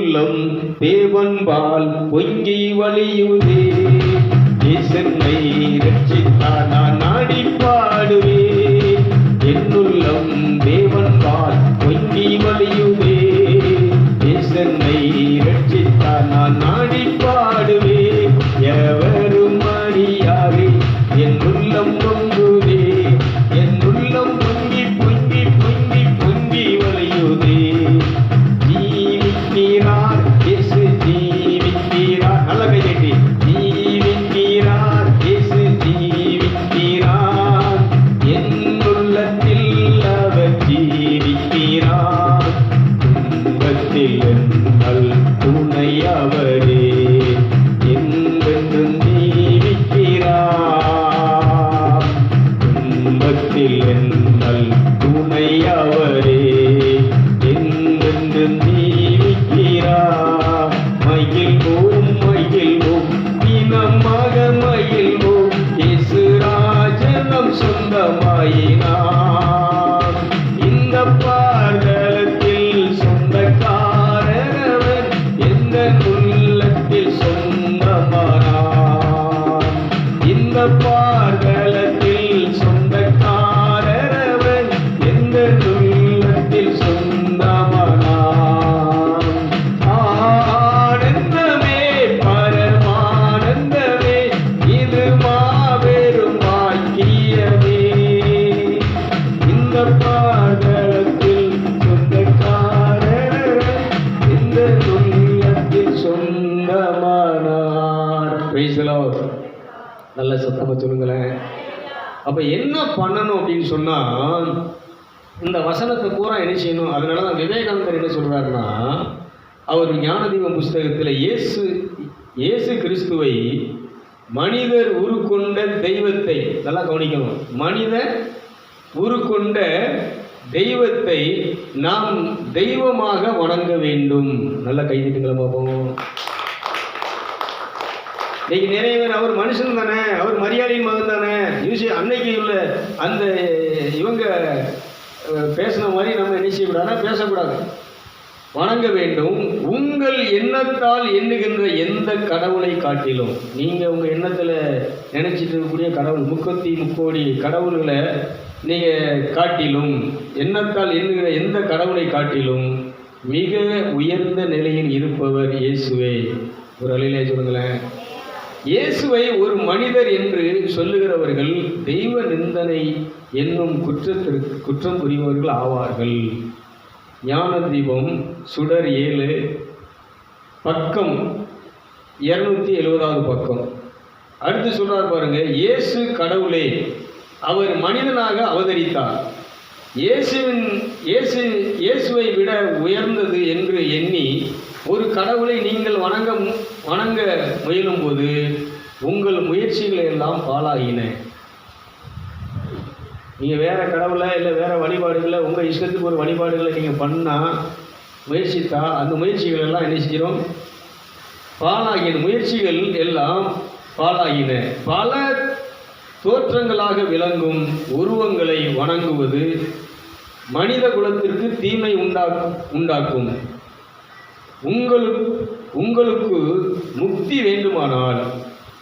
உள்ளம் தேவன்பால் பொங்கி வழியுதே. என்னை ரட்சித்தார் நான் நாடி பாடுவேன். என்னுள்ளம் தேவன்பால் பொங்கி வழியுதே. என்னை ரட்சித்தார் நான் நாடி பாடுவேன். எவரும் அறியாதே என் உள்ளம் பொங்குதே. என் உள்ளம் பொங்கி பொங்கி பொங்கி பொங்கி வழியுதே. ஜீவிக்கிறார் இயேசு ஜீவிக்கிறார். நல்ல கை தட்டி. ஜீவிக்கிறார் இயேசு ஜீவிக்கிறார். என் உள்ளத்தில் அவர் ஜீவிக்கிறார். துன்பத்தில் எங்கள் துணை அவரே. என்றென்றும் ஜீவிக்கிறார். துன்பத்தில் எங்கள் துணை அவரே. என்றென்றும் ஜீவிக்கிறார். மகிழ்வோம் மகிழ்வோம் இனமாக மகிழ்வோம். இயேசு ராஜனம் சொந்தமாயினார். இந்த பாதலத்தில் சொந்தக்காரர் எந்த உள்ளத்தில் சொந்தமானார். இந்த பாதலத்தில் சொந்தக்காரர் எந்த உள்ளத்தில் சொந்தமானார். ஆனந்தமே பரமானந்தமே இது மாபெரும் பாக்கியமே. இந்த பாதலத்தில் சொந்தக்காரர் இந்த உள்ளத்தில் சொந்தமானார். Praise the Lord. நல்ல சத்தமா சொல்லுங்களேன். அப்ப என்ன பண்ணணும் அப்படின்னு சொன்னா, இந்த வசனத்தை பூரா என்ன செய்யணும்? அதனால தான் விவேகானந்தர் என்ன சொல்றாருன்னா, அவர் ஞானதீபம் புஸ்தகத்தில் இயேசு கிறிஸ்துவை மனிதர் உருக்கொண்ட தெய்வத்தை, நல்லா கவனிக்கணும், மனித உருக்கொண்ட தெய்வத்தை நாம் தெய்வமாக வணங்க வேண்டும். நல்ல கைதிட்டுங்களா பார்ப்போம். இன்னைக்கு நிறைய பேர் அவர் மனுஷன் தானே, அவர் மரியாதையின் மகன் தானே, அன்னைக்கு உள்ள அந்த இவங்க பேசின மாதிரி நம்ம என்ன செய்யக்கூடாதுன்னா பேசக்கூடாது, வணங்க வேண்டும். உங்கள் எண்ணத்தால் எண்ணுகின்ற எந்த கடவுளை காட்டிலும், நீங்கள் உங்கள் எண்ணத்தில் நினைச்சிட்டு இருக்கக்கூடிய கடவுள், முக்கோடி கடவுள்களை நீங்கள் காட்டிலும், எண்ணத்தால் எண்ணுகிற எந்த கடவுளை காட்டிலும் மிக உயர்ந்த நிலையில் இருப்பவர் இயேசுவே. ஒரு அலையிலே சொல்லுங்களேன். இயேசுவை ஒரு மனிதர் என்று சொல்லுகிறவர்கள் தெய்வ நிந்தனை என்னும் குற்றம் புரிபவர்கள் ஆவார்கள். ஞானதீபம் சுடர் 7 பக்கம் 270 பக்கம். அடுத்து சொல்றார் பாருங்க, இயேசு கடவுளே, அவர் மனிதனாக அவதரித்தார். இயேசுவை விட உயர்ந்தது என்று எண்ணி ஒரு கடவுளை நீங்கள் வணங்க முயலும் போது உங்கள் முயற்சிகளை எல்லாம் பாழாகின. நீங்கள் வேறு கடவுளை இல்லை வேறு வழிபாடுகளை, உங்கள் இஷ்டத்துக்கு ஒரு வழிபாடுகளை நீங்கள் பண்ணால் முயற்சித்தா அந்த முயற்சிகள் எல்லாம் என்ன செய்கிறோம்? பாழாகின. முயற்சிகள் எல்லாம் பாழாகின. பல தோற்றங்களாக விளங்கும் உருவங்களை வணங்குவது மனித குலத்திற்கு தீமை உண்டாக்கும். உங்களுக்கு முக்தி வேண்டுமானால்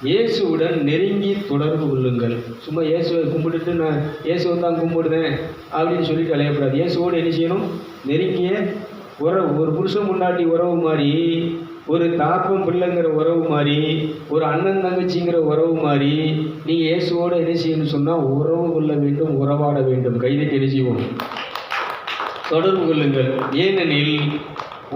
இயேசுவுடன் நெருங்கி தொடர்பு கொள்ளுங்கள். சும்மா இயேசுவை கும்பிட்டுட்டு நான் இயேசுவை தான் கும்பிடுதேன் அப்படின்னு சொல்லிட்டு அலையக்கூடாது. இயேசுவோடு என்ன செய்யணும்? நெருங்கிய உறவு. ஒரு புருஷன் முன்னாடி உறவு மாதிரி, ஒரு தாப்பம் பிள்ளைங்கிற உறவு மாதிரி, ஒரு அண்ணன் தங்கச்சிங்கிற உறவு மாதிரி நீங்கள் இயேசுவோடு என்ன செய்யணும்னு சொன்னால் உறவு கொள்ள வேண்டும், உறவாட வேண்டும். கைதட்டி என்ன செய்வோம்? தொடர்பு கொள்ளுங்கள். ஏனெனில்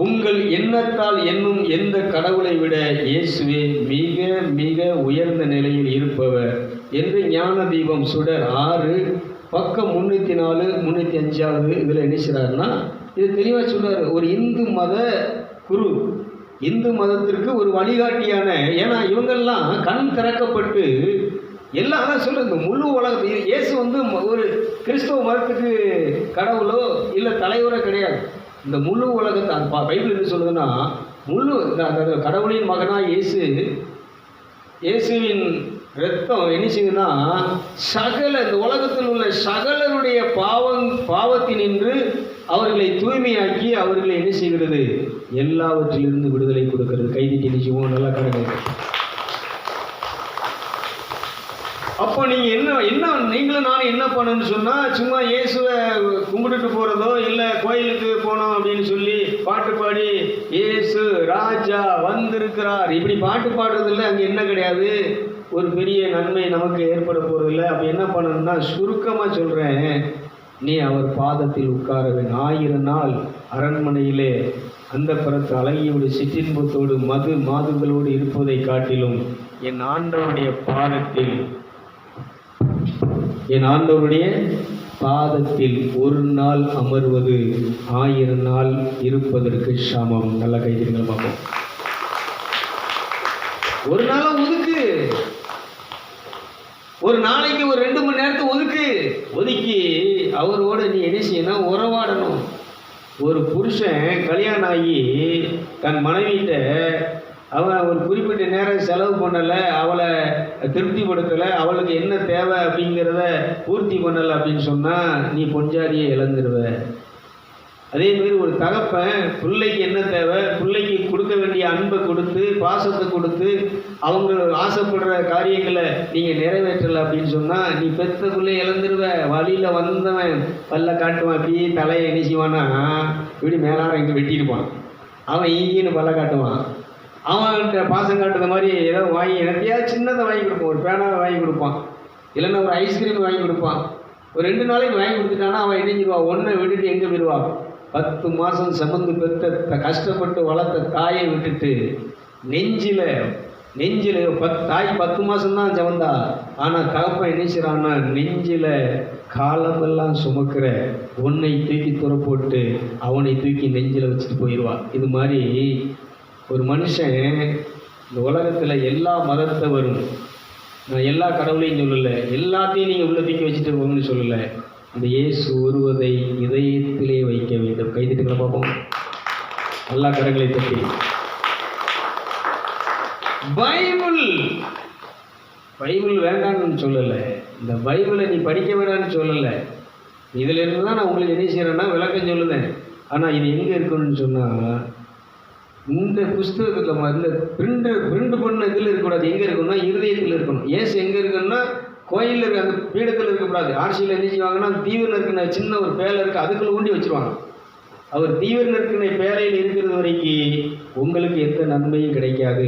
உங்கள் எண்ணத்தால் என்னும் எந்த கடவுளை விட இயேசுவே மிக மிக உயர்ந்த நிலையில் இருப்பவர் என்று ஞானதீபம் சுடர் 6 பக்கம் 304 305 இதில் என்ன செய்கிறாருன்னா இது தெளிவாக சொல்றாரு. ஒரு இந்து மத குரு, இந்து மதத்திற்கு ஒரு வழிகாட்டியான, ஏன்னா இவங்கெல்லாம் கண் திறக்கப்பட்டு எல்லாம் அதான் சொல்ற, இந்த முழு உலகத்தில் இயேசு ஒரு கிறிஸ்தவ மதத்துக்கு கடவுளோ இல்லை தலைவரோ கிடையாது. இந்த முழு உலகத்தை பைபிள் என்ன சொல்லுதுன்னா, முழு கடவுளின் மகனாக இயேசுவின் ரத்தம் என்ன செய்யுதுன்னா இந்த உலகத்தில் உள்ள சகலருடைய பாவத்தினின்று அவர்களை தூய்மையாக்கி அவர்களை என்ன செய்கிறது? எல்லாவற்றிலிருந்து விடுதலை கொடுக்கிறது. கைதிக்கு நிச்சயமோ நல்லா கரெக்டாக. அப்போ நீங்கள் என்ன நீங்களும் நானும் என்ன பண்ணணும்னு சொன்னால், சும்மா இயேசுவை கும்பிட்டுட்டு போகிறதோ இல்லை கோயிலுக்கு போனோம் அப்படின்னு சொல்லி பாட்டு பாடி இயேசு ராஜா வந்திருக்கிறார் இப்படி பாட்டு பாடுறதில்ல. அங்கே என்ன கிடையாது, ஒரு பெரிய நன்மை நமக்கு ஏற்பட போகிறதில்ல. அப்போ என்ன பண்ணணும்னா, சுருக்கமாக சொல்கிறேன், நீ அவர் பாதத்தில் உட்கார வேண்டும். 1000 நாள் அரண்மனையிலே அந்த புறத்து அழகியோடு சிற்றின்பத்தோடு மாதுகளோடு இருப்பதை காட்டிலும் என் ஆண்டவருடைய பாதத்தில் ஒரு நாள் அமர்வது 1000 நாள் இருப்பதற்கு சமம். நல்லா கைதிகள் பார்ப்போம். ஒரு நாளை ஒதுக்கு, ஒரு நாளைக்கு ஒரு 2 மணி நேரத்தை ஒதுக்கி அவரோட நீ என்ன செய்யணும், உறவாடணும். ஒரு புருஷன் கல்யாணம் ஆகி தன் மனைவிட்ட அவன் ஒரு குறிப்பிட்ட நேரம் செலவு பண்ணலை, அவளை திருப்திப்படுத்தலை, அவளுக்கு என்ன தேவை அப்படிங்கிறத பூர்த்தி பண்ணலை அப்படின்னு சொன்னால் நீ பொஞ்சாதியை இழந்துடுவ. அதேமாரி ஒரு தகப்பன் பிள்ளைக்கு என்ன தேவை, பிள்ளைக்கு கொடுக்க வேண்டிய அன்பை கொடுத்து பாசத்தை கொடுத்து அவங்க ஆசைப்படுற காரியங்களை நீங்கள் நிறைவேற்றலை அப்படின்னு சொன்னால் நீ பெத்த பிள்ளை இழந்துடுவ. வழியில் வந்தவன் பல்ல காட்டுவான், அப்படியே தலையை என்ன செய்வானா இப்படி மேலாரம் இங்கே வெட்டியிருப்பான். அவன் ஈன்னு பல்ல காட்டுவான். அவன்கிட்ட பாசம் காட்டுற மாதிரி ஏதோ வாங்கி எனக்கையாவது சின்னதை வாங்கி கொடுப்பான், ஒரு பேனாவை வாங்கி கொடுப்பான், இல்லைன்னா ஒரு ஐஸ்கிரீம் வாங்கி கொடுப்பான். ஒரு 2 நாளைக்கு வாங்கி கொடுத்துட்டானா அவன் இணைஞ்சிடுவான். ஒன்றை விட்டுட்டு எங்கே போயிடுவான், 10 மாதம் சுமந்து பெற்ற கஷ்டப்பட்டு வளர்த்த தாயை விட்டுட்டு நெஞ்சில் தாய் 10 மாதம்தான் சுமந்தா. ஆனால் தகப்பன் நினைச்சிடான்னா நெஞ்சில் காலமெல்லாம் சுமக்கிற உன்னை தூக்கி துற போட்டு அவனை தூக்கி நெஞ்சில் வச்சுட்டு போயிடுவான். இது மாதிரி ஒரு மனுஷன் இந்த உலகத்தில் எல்லா மதத்தை வரும், நான் எல்லா கடவுளையும் சொல்லலை, எல்லாத்தையும் நீங்கள் உள்ள தூக்கி வச்சுட்டு போங்கன்னு சொல்லலை. இந்த இயேசு ஒருவதை இதயத்திலே வைக்க வேண்டும். கைதிட்டுகளை பார்ப்போம், எல்லா கரங்களை தட்டி. பைபிள் வேண்டான்னு சொல்லலை, இந்த பைபிளை நீ படிக்க வேண்டான்னு சொல்லலை. இதில் இருந்து தான் நான் உங்களுக்கு என்ன செய்கிறேன்னா விளக்கம் சொல்லுதேன். ஆனால் இது எங்கே இருக்கணும்னு சொன்னால், இந்த புஸ்தகத்தில் இந்த பிரிண்ட் பண்ண இதில் இருக்கக்கூடாது. எங்கே இருக்கணும்னா இருதயத்தில் இருக்கணும். ஏசு எங்கே இருக்குன்னா கோயிலில் இருக்க அந்த பீடத்தில் இருக்கக்கூடாது. ஆர்சியில் என்ன செய்வாங்கன்னா தீவிர நற்கிணை சின்ன ஒரு பேலை இருக்குது, அதுக்குள்ளே ஊண்டி வச்சுருவாங்க. அவர் தீவிர நற்கிணை பேலையில் இருக்கிறது வரைக்கும் உங்களுக்கு எந்த நன்மையும் கிடைக்காது.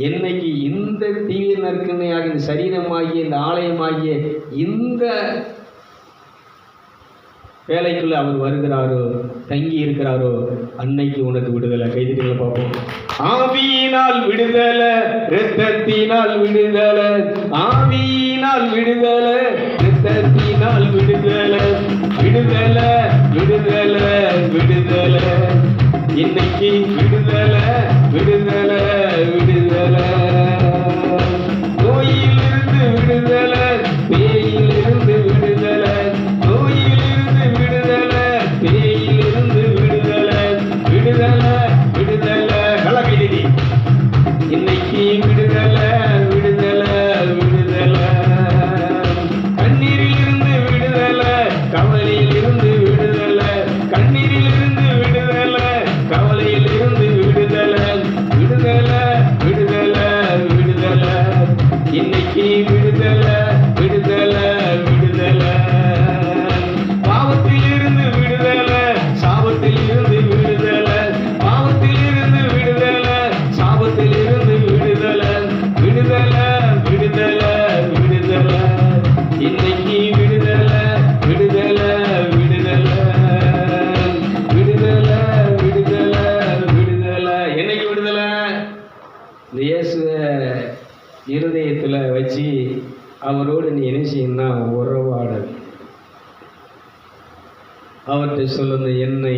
என்னைக்கு இந்த தீவிர நற்கிணையாக இந்த சரீரமாகிய இந்த ஆலயமாகிய இந்த வேலைக்குள்ள அவர் வருகிறாரோ தங்கி இருக்கிறாரோ அன்னைக்கு உனக்கு விடுதலை. கைதிகளை பார்ப்போம். ஆவியினால் விடுதலை, இரத்தத்தினால் விடுதலை, ஆவியினால் விடுதலை, இரத்தத்தினால் விடுதலை, விடுதலை விடுதலை விடுதலை. இன்னைக்கு விடுதலை விடுதலை விடுதலை. நோயிலிருந்து விடுதலை, பேயிலிருந்து விடுதலை, நோயிலிருந்து விடுதலை, பேயிலிருந்து விடுதலை, விடுதலை விடுதலை. நல்லா கைதி. இன்னைக்கு விடுதலை விடுதலை விடுதலை. கண்ணீரிலிருந்து விடுதலை, கவலையிலிருந்து விடுதலை, கண்ணீரிலிருந்து விடுதலை, கவலையிலிருந்து விடுதலை, விடுதலை விடுதலை விடுதலை. இன்னைக்கு விடுதலை விடுதலை விடுதலை. பாவத்திலிருந்து விடுதலை, சாபத்திலிருந்து விடுதலை, பாவத்திலிருந்து விடுதலை, சாபத்திலிருந்து விடுதலை, விடுதலை விடுதலை விடுதலை. இன்னைக்கு விடுதலை விடுதலை விடுதலை, விடுதலை விடுதலை விடுதலை. என்னைக்கு விடுதலை? இந்த இயேசுவை இருதயத்தில் வச்சு அவரோடு நீ என்ன செய்யணும்னா உறவாடல். அவர்கிட்ட சொல்லுங்க, என்னை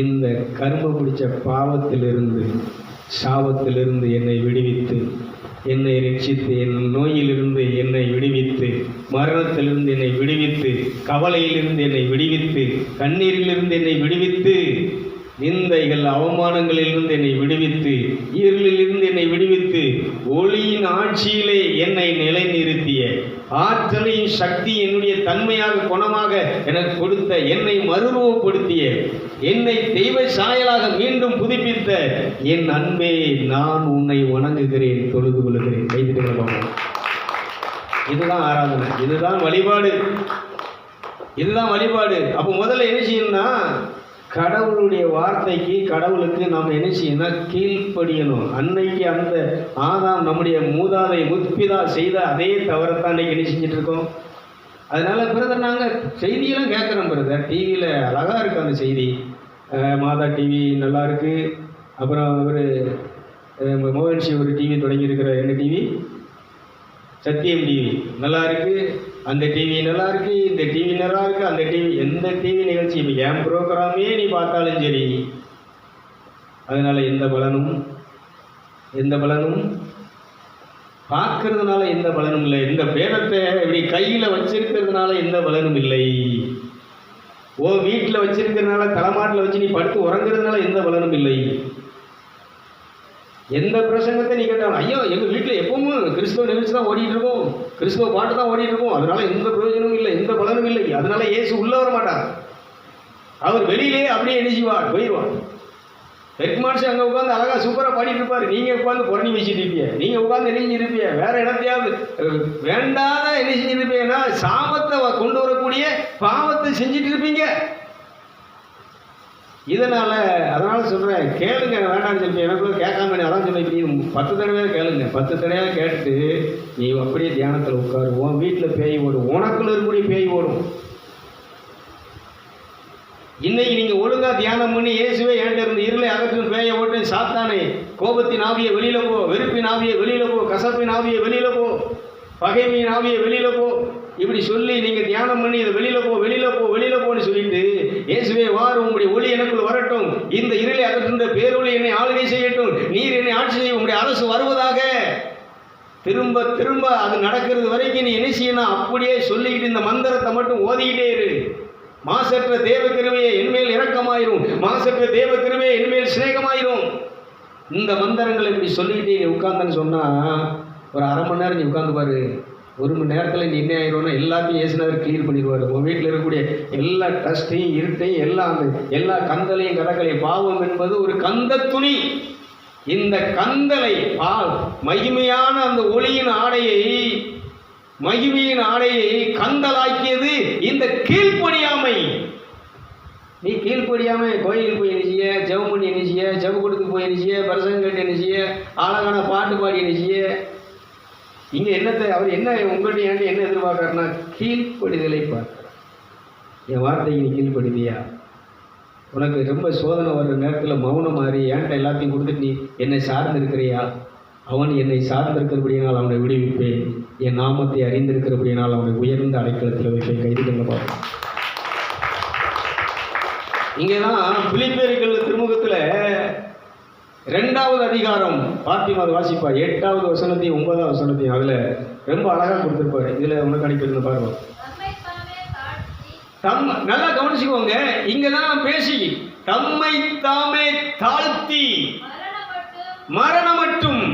இந்த கர்ம பிடிச்ச பாவத்திலிருந்து சாபத்திலிருந்து என்னை விடுவித்து, என்னை ரட்சித்து, என் நோயிலிருந்து என்னை விடுவித்து, மரணத்திலிருந்து என்னை விடுவித்து, கவலையிலிருந்து என்னை விடுவித்து, கண்ணீரிலிருந்து என்னை விடுவித்து, நிந்தைகள் அவமானங்களிலிருந்து என்னை விடுவித்து, இருளிலிருந்து என்னை விடுவித்து, ஒளியின் ஆட்சியிலே என்னை நிலைநிறுத்திய ஆற்றலையும் சக்தி என்னுடைய தன்மையாக குணமாக எனக்கு கொடுத்த, என்னை மறுரூபப்படுத்திய, என்னை தெய்வ சாயலாக மீண்டும் புதுப்பித்த என் அன்பே, நான் உன்னை வணங்குகிறேன், தொழுது கொள்கிறேன். கைதிட்டு இதுதான் ஆராதனை, இதுதான் வழிபாடு, இதுதான் வழிபாடு. அப்போ முதல்ல என்ன செய்யணும்னா, கடவுளுடைய வார்த்தைக்கு, கடவுளுக்கு நாம் என்ன செய்யணும், கீழ்ப்படியணும். அன்னைக்கு அந்த ஆதாம் நம்முடைய மூதாதை முற்பிதா செய்த அதே தவறத்தான் அன்னைக்கு என்ன செஞ்சுட்டு இருக்கோம். அதனால பிரதர் நாங்கள் செய்தியெல்லாம் கேட்குறோம் பிரதர், டிவியில் அழகாக இருக்குது அந்த செய்தி, மாதா டிவி நல்லா இருக்குது, அப்புறம் ஒரு மோகன்சி ஒரு டிவி தொடங்கியிருக்கிற, என்ன டிவி, சத்தியம் டிவி நல்லா இருக்குது, அந்த டிவி நல்லா இருக்குது, இந்த டிவி நல்லா இருக்குது, அந்த டிவி, எந்த டிவி நிகழ்ச்சி இப்போ என் ப்ரோக்ராமே நீ பார்த்தாலும் சரி, அதனால் எந்த பலனும் பார்க்கறதுனால எந்த பலனும் இல்லை. இந்த பேரத்தை இப்படி கையில் வச்சிருக்கிறதுனால எந்த பலனும் இல்லை. ஓ வீட்டில் வச்சிருக்கிறதுனால, தலைமாட்டில் வச்சு நீ படுத்து உறங்குறதுனால எந்த பலனும் இல்லை. எந்த பிரசங்கத்தை நீ கேட்டாலும், ஐயோ எங்கள் வீட்டில் எப்பவும் கிறிஸ்தவ நிகழ்ச்சி தான் ஓடிட்டு இருக்கோம், கிறிஸ்தவ பாட்டு தான் ஓடிட்டு இருக்கோம், அதனால எந்த பிரயோஜனமும் இல்லை, எந்த பலனும் இல்லை. அதனால இயேசு உள்ள வர மாட்டார், அவர் வெளியிலே அப்படியே எழுதிவார், போயிடுவார். ஹெட்மாஸ்டர் அங்கே உட்காந்து அழகாக சூப்பராக பாடிட்டு இருப்பார், நீங்கள் உட்காந்து புறணி வச்சுட்டு இருப்பீங்க, நீங்கள் உட்காந்து என்ன செஞ்சிருப்பீங்க, வேற இடத்தையாவது வேண்டாத என்ன செஞ்சிருப்பீங்கன்னா சாபத்தை கொண்டு வரக்கூடிய பாவத்தை செஞ்சுட்டு இருப்பீங்க. அதனால சொல்கிறேன், கேளுங்க, வேண்டாம்னு சொல்லி எனக்குள்ள கேட்காம, அதான் சொல்ல, நீ 10 தடவை கேளுங்க, 10 தடவையாக கேட்டுட்டு நீ அப்படியே தியானத்தில் உட்காரு. உன் வீட்டில் பேய் ஓடும், உனக்குள்ள இருக்கக்கூடிய பேய் ஓடும். இன்னைக்கு நீங்கள் ஒழுங்காக தியானம் பண்ணி இயேசுவே என்கிட்ட இருந்து இருளை அகற்றும் பேயை ஓட்டு, சாத்தானே கோபத்தின் ஆவியை வெளியில போ, வெறுப்பின் ஆவியை வெளியில போ, கசப்பின் ஆவியை வெளியில போ, பகைமையின் ஆவியை வெளியில போ, இப்படி சொல்லி நீங்கள் தியானம் பண்ணி இதை வெளியில போ, வெளியில போ, வெளியில போன்னு சொல்லிட்டு, இயேசுவே வார், உங்களுடைய ஒளி எனக்குள் வரட்டும், இந்த இருளை அகற்றுகின்ற பேரொளி என்னை ஆளுகை செய்யட்டும், நீர் என்னை ஆட்சி செய்ய, உங்களுடைய அரசு வருவதாக. திரும்ப திரும்ப அது நடக்கிறது வரைக்கும் நீ என்ன செய்யணும், அப்படியே சொல்லிக்கிட்டு இந்த மந்திரத்தை மட்டும் ஓதிக்கிட்டே இரு. மாசற்ற தேவ கிருபையே என்மேல் இரக்கமாயிரும், மாசற்ற தேவ கிருபையே என்மேல் சிநேகமாயிரும். இந்த மந்திரங்களை இப்படி சொல்லிக்கிட்டே நீ உட்கார்ந்தன்னு சொன்னால், ஒரு 1/2 மணி நேரம் நீ உட்காந்து பாரு, 1 மணி நேரத்தில் நீ என்ன ஆயிடும்னா எல்லாத்தையும் இயேசுநாதர் கிளியர் பண்ணிடுவார். உங்கள் வீட்டில் இருக்கக்கூடிய எல்லா டஸ்ட்டையும், இருட்டையும், எல்லா கந்தலையும் கதகளையும். பாவம் என்பது ஒரு கந்த துணி. இந்த கந்தலை மகிமையான அந்த ஒளியின் ஆடையை, மகிமையின் ஆடையை கந்தலாக்கியது இந்த கீழ்ப்படியாமை. நீ கீழ்ப்படியாம கோயிலுக்கு போய் என்ன செய்ய, ஜெபம் பண்ணி என்ன செய்ய, ஜெபக்கூடத்துக்கு போய் என்ன செய்ய, பிரசங்கம் கேட்டு என்ன செய்ய, அழகான பாட்டு பாடி என்ன செய்ய. இங்கே என்னத்தை அவர் என்ன உங்கள்கிட்ட ஏன்ட்டு என்ன எதிர்பார்க்கறனா, கீழ்ப்படிதலை பார்க்குறார். என் வார்த்தைக்கு நீ கீழ்ப்படிதியா? உனக்கு ரொம்ப சோதனை வர்ற நேரத்தில் மௌனம் மாறி ஏன்ட்ட எல்லாத்தையும் கொடுத்துட்டு நீ என்னை சார்ந்திருக்கிறியா? அவன் என்னை சார்ந்திருக்கிறபடியினால் அவனை விடுவிப்பேன், என் நாமத்தை அறிந்திருக்கிறபடியினால் அவனை உயர்ந்த அடைக்கலத்தில் வைப்பேன். கைதுகளை பார்ப்போம். இங்கே தான் பிலிப்பியர்கள் திருமுகத்தில் 2வது அதிகாரம் பாத்திமாத வாசிப்பா 8வது வசனத்தையும் 9வது வசனத்தையும் அதில் ரொம்ப அழகாக கொடுத்துருப்பாரு. இதில் உனக்கு அனுப்பியிருந்த பாருங்க, நல்லா கவனிச்சுக்கோங்க. இங்கே தான் பேசி தம்மை தாமே தாழ்த்தி மரணமட்டும்,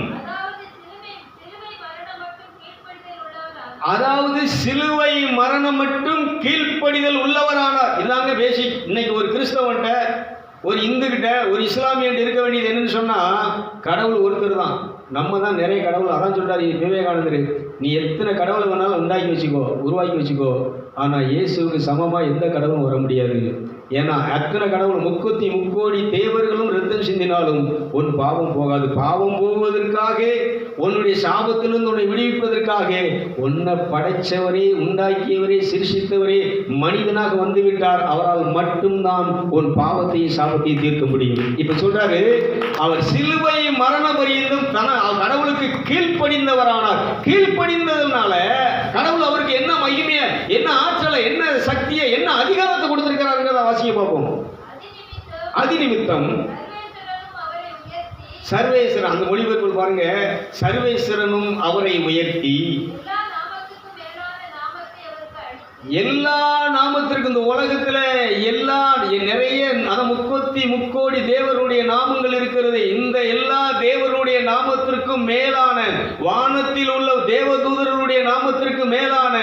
அதாவது சிலுவை மரணம் மட்டும் கீழ்ப்படிதல் உள்ளவரானார். இதாங்க பேசிக். இன்னைக்கு ஒரு கிறிஸ்தவன்ட்ட, ஒரு இந்துக்கிட்ட, ஒரு இஸ்லாமியன்ட்ட இருக்க வேண்டியது என்னன்னு சொன்னால், கடவுள் ஒருத்தர் தான். நம்ம தான் நிறைய கடவுள். அதான் சொல்கிறார் விவேகானந்தர், நீ எத்தனை கடவுளை வேணாலும் உண்டாக்கி வச்சுக்கோ, உருவாக்கி வச்சுக்கோ, ஆனால் இயேசுவுக்கு சமமாக எந்த கடவுளும் வர முடியாது. ஏன்னா அத்தனை கடவுள், 130 தேவர்களும் ரத்தம் சிந்தினாலும் உன் பாவம் போகாது. பாவம் போவதற்காக, உன்னுடைய சாபத்திலிருந்து உன்னை விடுவிப்பதற்காக உன்னை படைத்தவரே, உண்டாக்கியவரே, சிருஷித்தவரே மனிதனாக வந்துவிட்டார். அவரால் மட்டும்தான் உன் பாவத்தையும் சாபத்தையும் தீர்க்க முடியும். இப்ப சொல்றாரு, அவர் சிலுவை மரண பரியந்தம் கடவுளுக்கு கீழ்ப்படிந்தவரானார். கீழ்ப்படிந்ததுனால கடவுள் அவருக்கு என்ன மகிமையை, என்ன ஆற்றலை, என்ன சக்தியை, என்ன அதிகாரத்தை கொடுத்திருக்கிறாருங்கிறத வாசிக்க பார்ப்போம். அதிநிமித்தம் சர்வேஸ்வரன், அந்த மொழிபெயர்ப்பு பாருங்க, சர்வேஸ்வரனும் அவரை உயர்த்தி எல்லா நாமத்திற்கும், இந்த உலகத்துல எல்லா நிறைய 130 தேவருடைய நாமங்கள் இருக்கிறது. இந்த எல்லா தேவருடைய நாமத்திற்கும் மேலான, வானத்தில் உள்ள தேவதூதர்களுடைய நாமத்திற்கு மேலான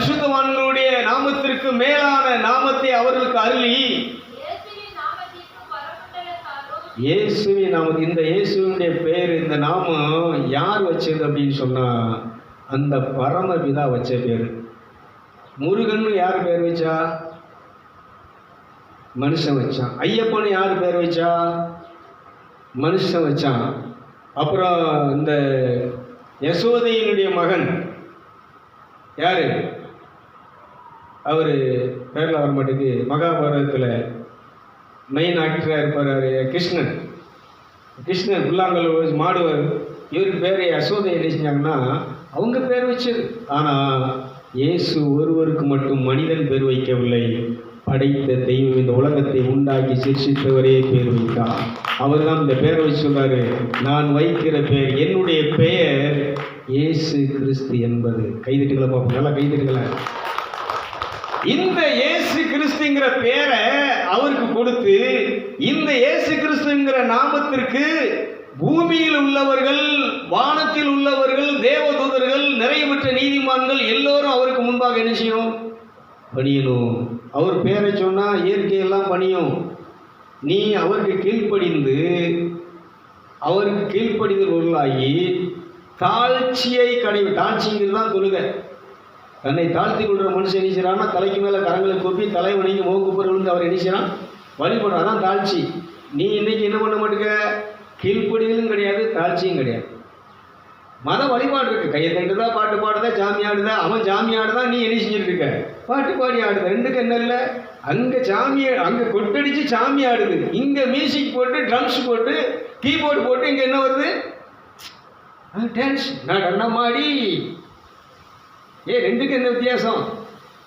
பரிசுத்தவான்களுடைய நாமத்திற்கு மேலான நாமத்தை அவர்களுக்கு அருளி, இயேசுவின் நாமம், இந்த இயேசுவினுடைய பேர், இந்த நாமம் யார் வச்சது அப்படின்னு சொன்னா அந்த பரமபிதா வச்ச பேர். முருகன் யார் பேர் வச்சா? மனுஷன் வச்சான். ஐயப்பன் யார் பேர் வச்சா? மனுஷன் வச்சான். அப்புறம் இந்த யசோதையினுடைய மகன் யாரு? அவர் பேரில் வர மாட்டேங்குது. மகாபாரதத்தில் மெயின் ஆக்டராக இருப்பார் கிருஷ்ணன். கிருஷ்ணன் புல்லாங்கல் மாடுவார். இவருக்கு பேர் யசோதை என்ன செஞ்சாங்கன்னா அவங்க பேர் வச்சது. ஆனால் இயேசு ஒருவருக்கு மட்டும் மனிதன் பேர் வைக்கவில்லை. படைத்த தெய்வம், இந்த உலகத்தை உண்டாக்கி சிருஷ்டித்தவரே பேர் வைத்தார். அவர் தான் இந்த பேரை வச்சு சொல்றாரு, நான் வைக்கிற பேர், என்னுடைய பெயர் இயேசு கிறிஸ்து என்பது. கைதிட்டுகளை பார்ப்போம், நல்லா கைதிட்டுகளை. இந்த இயேசு கிறிஸ்துங்கிற பேரை அவருக்கு கொடுத்து, இந்த இயேசு கிறிஸ்துங்கிற நாமத்திற்கு பூமியில் உள்ளவர்கள், வானத்தில் உள்ளவர்கள், தேவதூதர்கள், நிறைவுற்ற நீதிமான்கள் எல்லோரும் அவருக்கு முன்பாக என்ன செய்யணும்? பணியணும். அவர் பேரை சொன்னால் இயற்கையெல்லாம் பணியும். நீ அவருக்கு கீழ்ப்படிந்து, அவருக்கு கீழ்ப்படிதல் பொருளாகி தாழ்ச்சியை தாழ்ச்சிங்கிறது தான் தொழுகை. தன்னை தாழ்த்தி கொள்கிற மனுஷன் என்ன செய்யறான்னா தலைக்கு மேலே கரங்களை கூப்பி தலை வணங்கி முகக்குப்புற விழுந்து அவர் என்ன செய்யறான்? வழிபடுறான். அதான் தாழ்ச்சி. நீ இன்னைக்கு என்ன பண்ண மாட்டேங்க? கீழ்ப்படிதலும் கிடையாது, தாழ்ச்சியும் கிடையாது. மத வழிபாடு இருக்கு. கையை தட்டுதா, பாட்டு பாடுதா, ஜாமி ஆடுதா. அவன் ஜாமி ஆடுதான், நீ என்ன செஞ்சுட்டு இருக்க? பாட்டு பாடி ஆடுத. ரெண்டுக்கு என்ன இல்லை? அங்கே சாமி, அங்கே கொட்டடிச்சு சாமி ஆடுது, இங்கே மியூசிக் போட்டு ட்ரம்ஸ் போட்டு கீபோர்டு போட்டு இங்கே என்ன வருது? டான்ஸ், நடனமாடி. ரெண்டுக்கு என்ன வித்தியாசம்?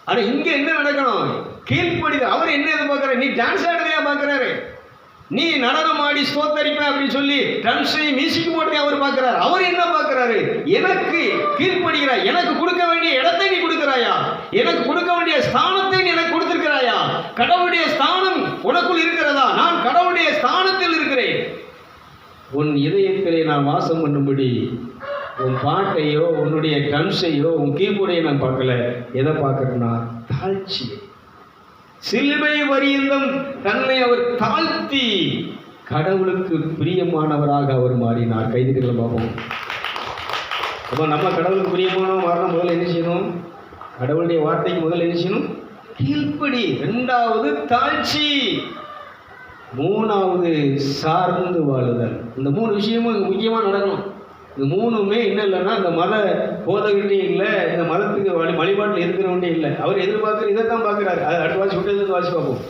ஆனால் இங்கே என்ன நடக்கணும்? கீழ்ப்படிது. அவர் என்ன எதிர்பார்க்குறாரு? நீ டான்ஸ் ஆடுறதையா பார்க்குறாரு? நீ நடனம் ஆடி ஸ்தோத்தரிப்ப அப்படின்னு சொல்லி ட்ரம்ஸை மியூசிக் போட்டு அவர் பார்க்கிறார். அவர் என்ன பார்க்கிறாரு? எனக்கு கீழ்ப்படுகிறாய், எனக்கு கொடுக்க வேண்டிய இடத்தை நீ கொடுக்கிறாயா? எனக்கு கொடுக்க வேண்டிய ஸ்தானத்தை நீ எனக்கு கொடுத்திருக்கிறாயா? கடவுளுடைய ஸ்தானம் உனக்குள் இருக்கிறதா? நான் கடவுளுடைய ஸ்தானத்தில் இருக்கிறேன். உன் இதயத்திலே நான் வாசம் பண்ணும்படி உன் பாட்டையோ உன்னுடைய ட்ரம்ஸையோ உன் கீபோர்டையோ நான் பார்க்கல. எதை பார்க்கறேன்னா தாழ்ச்சியை. சிலுவை வரியந்தம் தன்னை அவர் தாழ்த்தி கடவுளுக்கு பிரியமானவராக அவர் மாறினார். கைதிகளை பார்ப்போம். அப்போ நம்ம கடவுளுக்கு பிரியமானவங்க மாறணும். முதல்ல என்ன செய்யணும்? கடவுளுடைய வார்த்தைக்கு முதல்ல என்ன செய்யணும்? கீழ்ப்படி. ரெண்டாவது தாழ்ச்சி. மூணாவது சார்ந்து வாழுதல். இந்த மூணு விஷயமும் இங்கே முக்கியமாக நடக்கணும். இது மூணுமே என்ன இல்லைன்னா இந்த மத போதகிட்டே இல்லை, இந்த மதத்துக்கு வழிபாட்டில் இருக்கிறவன்டே இல்லை. அவர் எதிர்பார்க்குற இதைத்தான் பார்க்குறாரு. அது அடுத்த வாசி விட்டு வாசி பார்ப்போம்.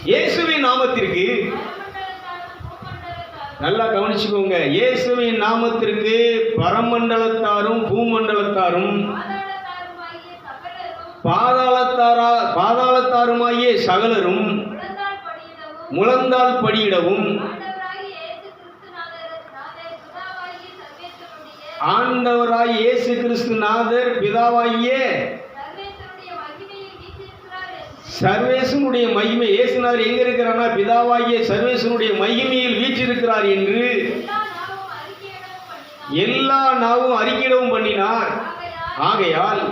இயேசுவின் நாமத்திற்கு, நல்லா கவனிச்சுக்கோங்க, இயேசுவின் நாமத்திற்கு பரமண்டலத்தாரும் பூமண்டலத்தாரும் பாதாளத்தாருமாகிய சகலரும் முழந்தால் படியிடவும் ஆண்டவராய் இயேசு கிறிஸ்து நாதர் பிதாவாகிய சர்வேசனுடைய மகிமை. இயேசுநாதர் எங்க இருக்கிறார்னா பிதாவாகிய சர்வேசனுடைய மகிமையில் வீற்றிருக்கிறார் என்று எல்லா நாவும் அறிக்கையிடவும் பண்ணினார். ஆகையால்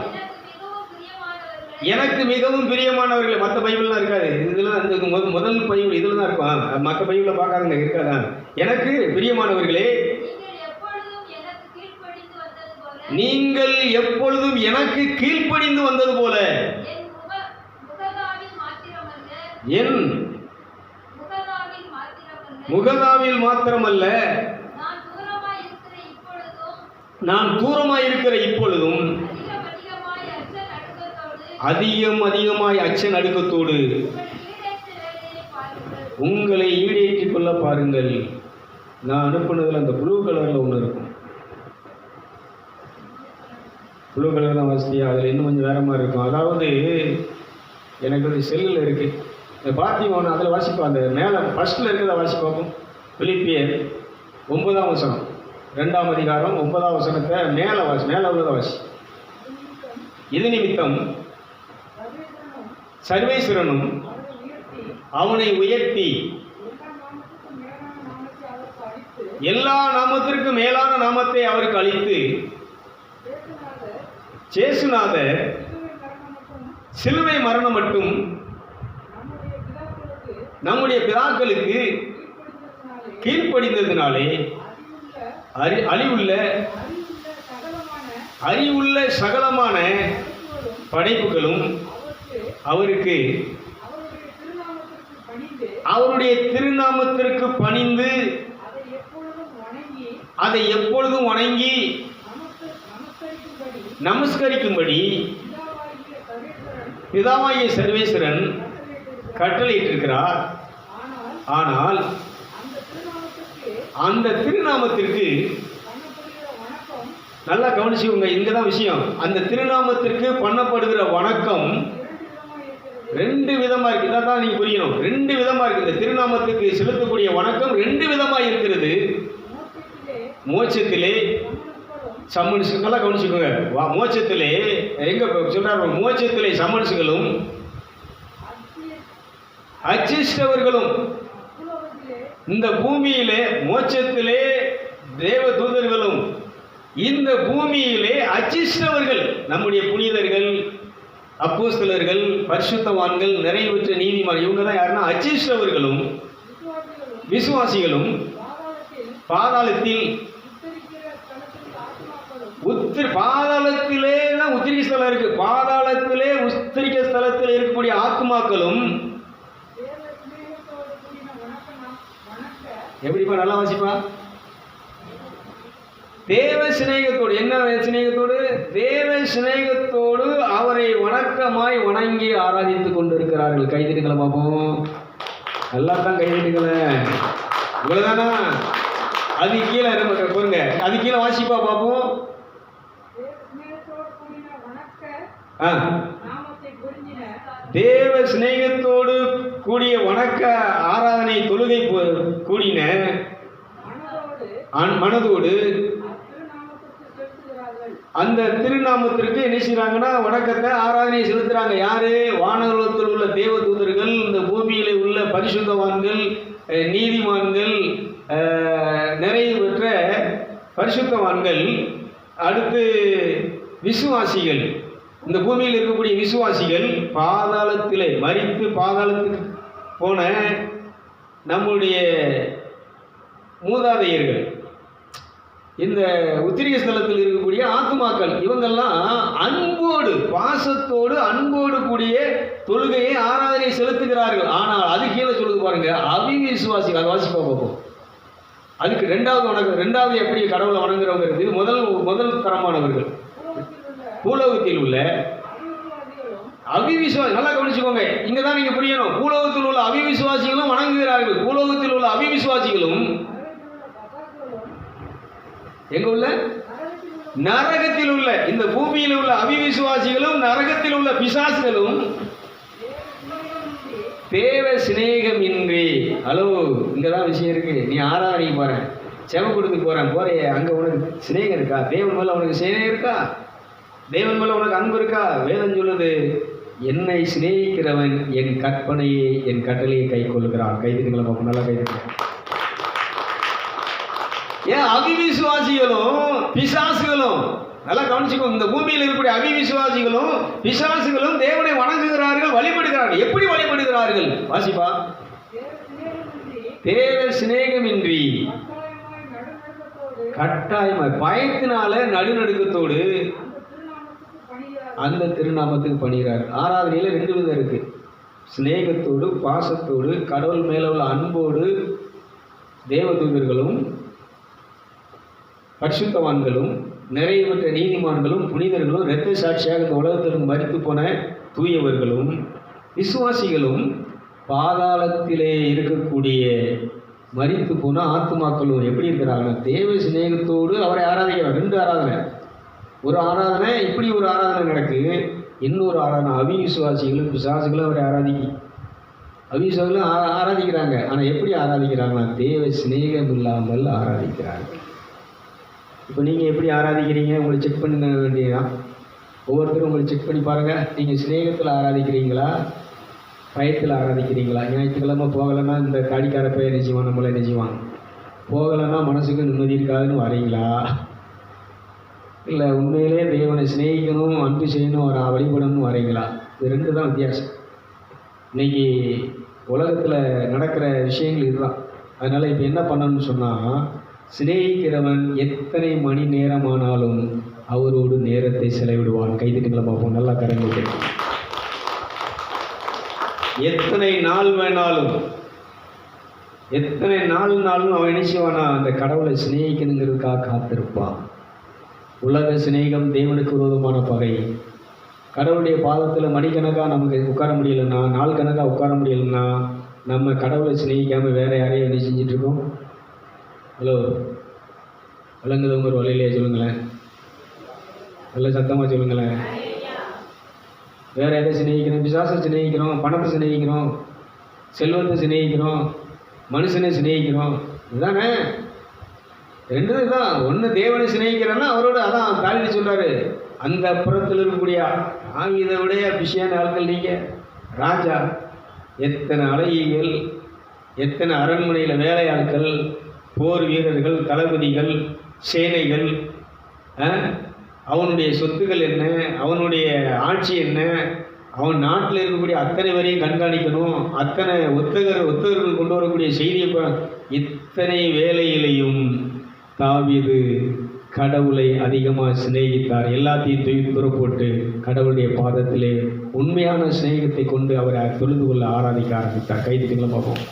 எனக்கு மிகவும் பிரியமானவர்கள். மற்ற பைபிள்லாம் இருக்காது, இதெல்லாம் அந்த முதல் பைபிள் இதில் தான் இருக்கும். மற்ற பைபிளில் பார்க்காதுங்க, இருக்காதான். எனக்கு பிரியமானவர்களே, நீங்கள் எப்பொழுதும் எனக்கு கீழ்ப்படிந்து வந்தது போல என் முகதாவில் மாத்திரமல்ல, நான் தூரமாய் இருக்கிற இப்பொழுதும் அதிகமாய் அச்ச நடுக்கத்தோடு உங்களை ஈடேற்றிக் கொள்ள பாருங்கள். நான் அனுப்புனதில் அந்த ப்ளூ கலரில் ஒன்று இருக்கும். ப்ளூ கலர் தான் வசதியாக, அதில் இன்னும் கொஞ்சம் வேற மாதிரி இருக்கும். அதாவது எனக்கு ஒரு செல்லில் இருக்குது, இந்த பார்த்தீங்கன்னா அதில் வாசிப்போம். அந்த மேலே ஃபஸ்ட்டில் இருக்கிறத வாசி பார்ப்போம். பிலிப்பியர் 9ஆம் வசனம், 2ஆம் அதிகாரம் 9ஆம் வசனத்தை மேலே உள்ளதை வாசி. இது நிமித்தம் சர்வேஸ்வரனும் அவனை உயர்த்தி எல்லா நாமத்திற்கு மேலான நாமத்தை அவருக்கு அளித்து சேசுநாதர் சிலுவை மரணம் மட்டும் நம்முடைய பிதாக்களுக்கு கீழ்ப்படிந்ததினாலே அறிவுள்ள சகலமான படைப்புகளும் அவருக்கு அவருடைய திருநாமத்திற்கு பணிந்து அதை எப்பொழுதும் வணங்கி நமஸ்கரிக்கும்படி பிதாவாகிய சர்வேஸ்வரன் கட்டளையிட்டிருக்கிறார். ஆனால் அந்த திருநாமத்திற்கு நல்லா கவனிச்சுக்கோங்க, இங்கதான் விஷயம். அந்த திருநாமத்திற்கு பண்ணப்படுகிற வணக்கம் ரெண்டு விதமா இருக்கு. இதான் நீங்க புரியணும். ரெண்டு விதமா இருக்கு. இந்த திருநாமத்துக்கு செலுத்தக்கூடிய வணக்கம் ரெண்டு விதமா இருக்கிறது. மோட்சத்திலே சம்மன்ஸ், நல்லா கவனிச்சுக்கோங்க. மோட்சத்திலே எங்க சொல்றாரு? மோட்சத்திலே சம்மன்ஸுகளும் அச்சிஷ்டவர்களும், இந்த பூமியிலே மோட்சத்திலே தேவ தூதர்களும், இந்த பூமியிலே அச்சிஷ்டவர்கள் நம்முடைய புனிதர்கள், அப்போஸ்தலர்கள், பரிசுத்தவான்கள், நிறைவுற்ற நீதிமான், இவங்க தான் யாருன்னா அச்சிஷ்டவர்களும் விசுவாசிகளும் பாதாளத்தில் பாதாளத்திலே தான் உத்திரிக்க ஸ்தலம் இருக்கு. பாதாளத்திலே உத்திரிக்க ஸ்தலத்தில் இருக்கக்கூடிய ஆத்மாக்களும் எப்படிப்பா? நல்லா வாசிப்பா. தேவ சிநேகத்தோடு, என்ன சிநேகத்தோடு? தேவ சிநேகத்தோடு அவரை வணக்கமாய் வணங்கி ஆராதித்துக் கொண்டிருக்கிறார்கள். கைதிடுங்களா பாப்போம். நல்லா தான் கைதிடுங்களேன். இவ்வளவுதானா? அது கீழே பாருங்க, அது கீழே வாசிப்பா பாப்போம். தேவ சிநேகத்தோடு கூடிய வணக்க ஆராதனை தொழுகை கூடின மனதோடு அந்த திருநாமத்திற்கு என்ன செய்றாங்கன்னா வணக்கத்தை ஆராதனை செலுத்துறாங்க. யாரு? வானலோகத்தில் உள்ள தேவ தூதர்கள், இந்த பூமியில உள்ள பரிசுத்தவான்கள், நீதிமான்கள், நிறைவு பெற்ற பரிசுத்தவான்கள், அடுத்து விசுவாசிகள், இந்த பூமியில் இருக்கக்கூடிய விசுவாசிகள், பாதாளத்திலே மரித்து பாதாளத்துக்கு போன நம்முடைய மூதாதையர்கள், இந்த உத்திரிக ஸ்தலத்தில் இருக்கக்கூடிய ஆத்துமாக்கள், இவங்கெல்லாம் அன்போடு பாசத்தோடு அன்போடு கூடிய தொழுகையை ஆராதனை செலுத்துகிறார்கள். ஆனால் அது கீழே சொல்லுது பாருங்க, அவிவிசுவாசிகள். அதை வாசிப்பா பார்ப்போம். அதுக்கு ரெண்டாவது வணக்கம். ரெண்டாவது எப்படி கடவுளை வணங்குறவங்க இருக்கு. முதல் தரமானவர்கள் பூலோகத்தில் உள்ள அவிவிசுவாசி. நல்லா கவனிச்சுக்கோங்க, இங்கதான் நீங்க புரியணும். பூலோகத்தில் உள்ள அவிவிசுவாசிகளும் வணங்குகிறார்கள். பூலோகத்தில் உள்ள அவிவிசுவாசிகளும் எங்க உள்ள? நரகத்தில் உள்ள, இந்த பூமியில் உள்ள அவிவிசுவாசிகளும் நரகத்தில் உள்ள பிசாசுகளும் தேவ சிநேகமின்றி. ஹலோ, இங்கதான் விஷயம் இருக்கு. நீ ஆராதனை போறேன், செவம் கொடுத்து போறே, அங்க உனக்கு சிநேகம் இருக்கா? தேவன் மேல உனக்கு சிநேகம் இருக்கா? தேவன் மேல உனக்கு அன்பு இருக்கா? வேதம் சொல்லுது, என்னை சிநேகிக்கிறவன் என் கற்பனையை, என் கட்டளையை கை கொள்ளுகிறான். கைதுகளை பார்ப்போம். நல்லா கைதுங்க. ஏன் அவிவிசுவாசிகளும் பிசாசுகளும், நல்லா கவனிச்சுக்கோங்க, இந்த பூமியில் இருக்கக்கூடிய அவிவிசுவாசிகளும் பிசாசுகளும் தேவனை வணங்குகிறார்கள், வழிபடுகிறார்கள். எப்படி வழிபடுகிறார்கள்? வாசிப்பா. தேவ சிநேகமின்றி, கட்டாயமாய் பயத்தினால நடுநடுக்கத்தோடு அந்த திருநாமத்துக்கு பணிகிறார். ஆராதனையில ரெண்டு விதம் இருக்கு. சிநேகத்தோடு பாசத்தோடு கடவுள் மேல உள்ள அன்போடு தேவதூதர்களும் பரிசுத்தவான்களும் நிறைவேற்ற நீதிமான்களும் புனிதர்களும் இரத்த சாட்சியாக இந்த உலகத்திற்கு மரித்து போன தூயவர்களும் விசுவாசிகளும் பாதாளத்திலே இருக்கக்கூடிய மரித்து போன ஆத்துமாக்களும் எப்படி இருக்கிறாங்க? தேவ சிநேகத்தோடு அவரை ஆராதிக்கிறார். ரெண்டு ஆராதனை. ஒரு ஆராதனை இப்படி ஒரு ஆராதனை நடக்கு, இன்னொரு ஆராதனை அவிசுவாசிகளும் பிசாசுகளும் அவரை அவிசுவாசிகளும் ஆராதிக்கிறாங்க. ஆனால் எப்படி ஆராதிக்கிறாங்களா? தேவ சிநேகம் இல்லாமல் ஆராதிக்கிறாங்க. இப்போ நீங்கள் எப்படி ஆராதிக்கிறீங்க? உங்களை செக் பண்ண வேண்டியதான். ஒவ்வொருத்தரும் உங்களை செக் பண்ணி பாருங்கள். நீங்கள் சிநேகத்தில் ஆராதிக்கிறீங்களா, பயத்தில் ஆராதிக்கிறீங்களா? ஞாயிற்றுக்கிழமை போகலைன்னா இந்த காடிக்கார பையன் நினைச்சுவான், நம்மளை நினைச்சுவான். போகலைன்னா மனசுக்கு நிம்மதி இருக்காதுன்னு வரீங்களா? இல்லை உண்மையிலே தேவனை சிநேகிக்கணும், அன்பு செய்யணும், அவரை வழிபடணும்னு வரீங்களா? இது ரெண்டு தான் வித்தியாசம். இன்றைக்கி உலகத்தில் நடக்கிற விஷயங்கள் இதுதான். அதனால் இப்போ என்ன பண்ணணும்னு சொன்னால், சிநேகிக்கிறவன் எத்தனை மணி நேரமானாலும் அவரோடு நேரத்தை செலவிடுவான். கைதிட்டுங்களை பார்ப்போம், நல்லா கரங்களுக்கு. எத்தனை நாள் வேணாலும், எத்தனை நாளும் அவன் என்ன செய்வானா, அந்த கடவுளை சிநேகிக்கணுங்கிறதுக்காக காத்திருப்பான். உலக சிநேகம் தேவனுக்கு விரோதமான பகை. கடவுளுடைய பாதத்தில் மணிக்கணக்காக நமக்கு உட்கார முடியலைன்னா, நாள் கணக்காக உட்கார முடியலைன்னா, நம்ம கடவுளை சிநேகிக்காமல் வேறு யாரையும் என்ன செஞ்சிட்ருக்கோம்? ஹலோ, விளங்குதவங்க ஒரு வழியிலேயே சொல்லுங்களேன், நல்ல சத்தமாக சொல்லுங்களேன். வேறு எதை சிநேகிக்கிறோம்? பிசாசை சிநேகிக்கிறோம், பணத்தை சிநேகிக்கிறோம், செல்வத்தை சிநேகிக்கிறோம், மனுஷனை சிநேகிக்கிறோம். இதுதானே ரெண்டு தான். ஒன்று தேவனை சிநேகிக்கிறேன்னா அவரோட, அதான் தாழ்த்தி சொல்கிறாரு, அந்த புறத்தில் இருக்கக்கூடிய இதை விட பிஷியான ஆட்கள் நீங்கள். ராஜா, எத்தனை அழகிகள், எத்தனை அரண்மனையில் வேலையாட்கள், போர் வீரர்கள், தளபதிகள், சேனைகள், அவனுடைய சொத்துக்கள் என்ன, அவனுடைய ஆட்சி என்ன, அவன் நாட்டில் இருக்கக்கூடிய அத்தனை வரையும் கண்காணிக்கணும், அத்தனை ஒத்தகர்கள் கொண்டு வரக்கூடிய செய்தியை. இத்தனை வேலையிலையும் தாவீது கடவுளை அதிகமாக சிநேகித்தார். எல்லாத்தையும் தூர போட்டு கடவுளுடைய பாதத்திலே உண்மையான சிநேகத்தை கொண்டு அவரை தொழுது கொள்ள ஆராதிக்க ஆரம்பித்தார். கைதிட்டுங்களை பார்ப்போம்.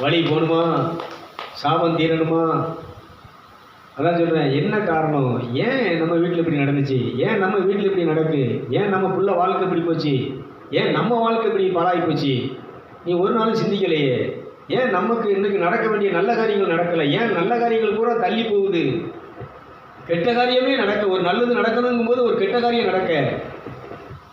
வழி போகணுமா, சாபம் தீரணுமா? அதான் சொல்கிறேன், என்ன காரணம்? ஏன் நம்ம வீட்டில் இப்படி நடந்துச்சு? ஏன் நம்ம வீட்டில் இப்படி நடக்கு? ஏன் நம்ம புள்ள வாழ்க்கை இப்படி போச்சு? ஏன் நம்ம வாழ்க்கை இப்படி பாழாகி போச்சு? நீ ஒரு நாளும் சிந்திக்கலையே. ஏன் நமக்கு இன்றைக்கு நடக்க வேண்டிய நல்ல காரியங்கள் நடக்கலை? ஏன் நல்ல காரியங்கள் பூரா தள்ளி போகுது? கெட்ட காரியமே நடக்க, ஒரு நல்லது நடக்கணுங்கும் போது ஒரு கெட்ட காரியம் நடக்க.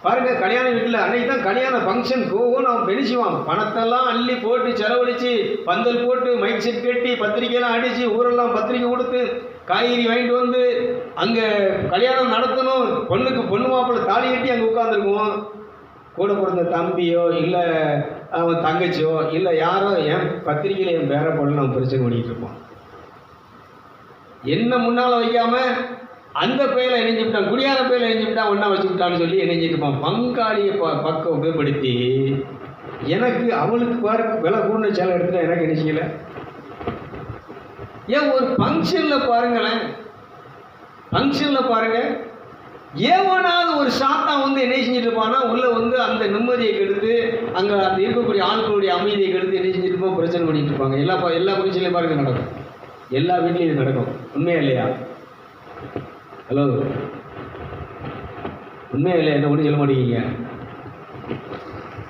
பாருங்கள், கல்யாண வீட்டில் அன்னைக்கு தான் கல்யாண ஃபங்க்ஷன் போகும், அவன் பெருசுவான், பணத்தெல்லாம் அள்ளி போட்டு செலவழித்து, பந்தல் போட்டு, மைக் செட் கட்டி, பத்திரிக்கையெல்லாம் அடித்து, ஊரெல்லாம் பத்திரிக்கை கொடுத்து, காய்கறி வாங்கிட்டு வந்து அங்கே கல்யாணம் நடத்தணும். பொண்ணுக்கு பொண்ணு மாப்பிள்ளை தாலி கட்டி அங்கே உட்காந்துருக்குவோம். கூட பிறந்த தம்பியோ இல்லை அவன் தங்கச்சியோ இல்லை யாரோ என் பத்திரிக்கையில் என் பேரை போடல அவன் பிரச்சனை பண்ணிகிட்டு இருப்பான். என்ன முன்னால் வைக்காமல் அந்த பையில இணைஞ்சுவிட்டான், குடியார பையில இணைஞ்சுவிட்டான், ஒன்றா வச்சுக்கிட்டான்னு சொல்லி இணைஞ்சிருப்பான். பங்காளியை பக்கம் உபயோகப்படுத்தி எனக்கு அவளுக்கு பாரு விலை கூடின சேலை எடுத்துட்டா எனக்கு நினைச்சிக்கல. ஏன் ஒரு ஃபங்க்ஷனில் பாருங்களேன், ஃபங்க்ஷனில் பாருங்கள், ஏவனாவது ஒரு சாத்தான் வந்து என்ன செஞ்சுட்டு இருப்பான்னா, உள்ளே வந்து அந்த நிம்மதியை கெடுத்து, அங்கே அந்த இருக்கக்கூடிய ஆட்களுடைய அமைதியை கெடுத்து என்ன செஞ்சுட்டு இருப்போம், பிரச்சனை பண்ணிட்டு இருப்பாங்க. எல்லா ஃபங்க்ஷன்லையும் பாருங்க நடக்கும், எல்லா வீட்லையும் இது நடக்கும். உண்மையா இல்லையா? ஹலோ, உண்மையா இல்லையா? என்ன ஒன்றும் சொல்ல மாட்டேங்கிங்க.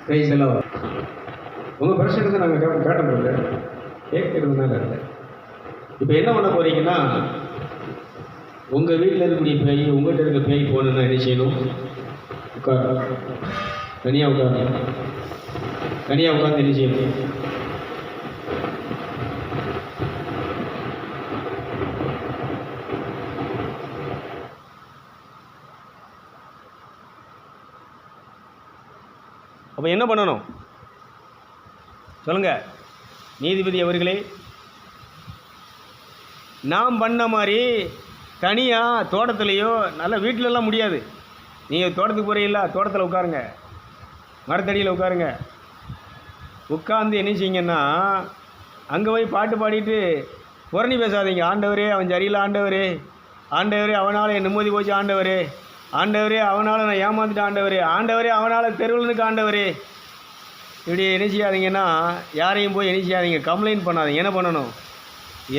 Price hello. உங்கள் பிரச்சனை நாங்கள் கேட்டோம், கேட்கறதுனால இல்லை. இப்போ என்ன பண்ண போகிறீங்கன்னா, உங்கள் வீட்டில் இருக்கக்கூடிய பேய் உங்கள்கிட்ட இருக்க பேய் போகணுன்னா என்ன செய்யணும்? உட்கார், தனியாக உட்காரு, தனியாக உட்காந்து என்ன செய்யணும்? அப்போ என்ன பண்ணணும் சொல்லுங்கள் நீதிபதி அவர்களே? நாம் பண்ண மாதிரி தனியாக தோட்டத்துலேயோ, நல்ல வீட்டிலலாம் முடியாது. நீங்கள் தோட்டத்துக்கு போகிறீங்களா, தோட்டத்தில் உட்காருங்க, மரத்தடியில் உட்காருங்க. உட்காந்து என்ன செய்யுங்கன்னா, அங்கே போய் பாட்டு பாடிட்டு புரணி பேசாதீங்க. ஆண்டவரே அவன் சரியில்லை, ஆண்டவரே ஆண்டவரே அவனால் என் நிம்மதி போச்சு, ஆண்டவரே ஆண்டவரே அவனால் நான் ஏமாந்துட்டேன், ஆண்டவரே ஆண்டவரே அவனால் தெருவிலுக்கு, ஆண்டவரே. இப்படி என்ன செய்யாதீங்கன்னா, யாரையும் போய் என்ன செய்யாதீங்க, கம்ப்ளைண்ட் பண்ணாதீங்க. என்ன பண்ணணும்?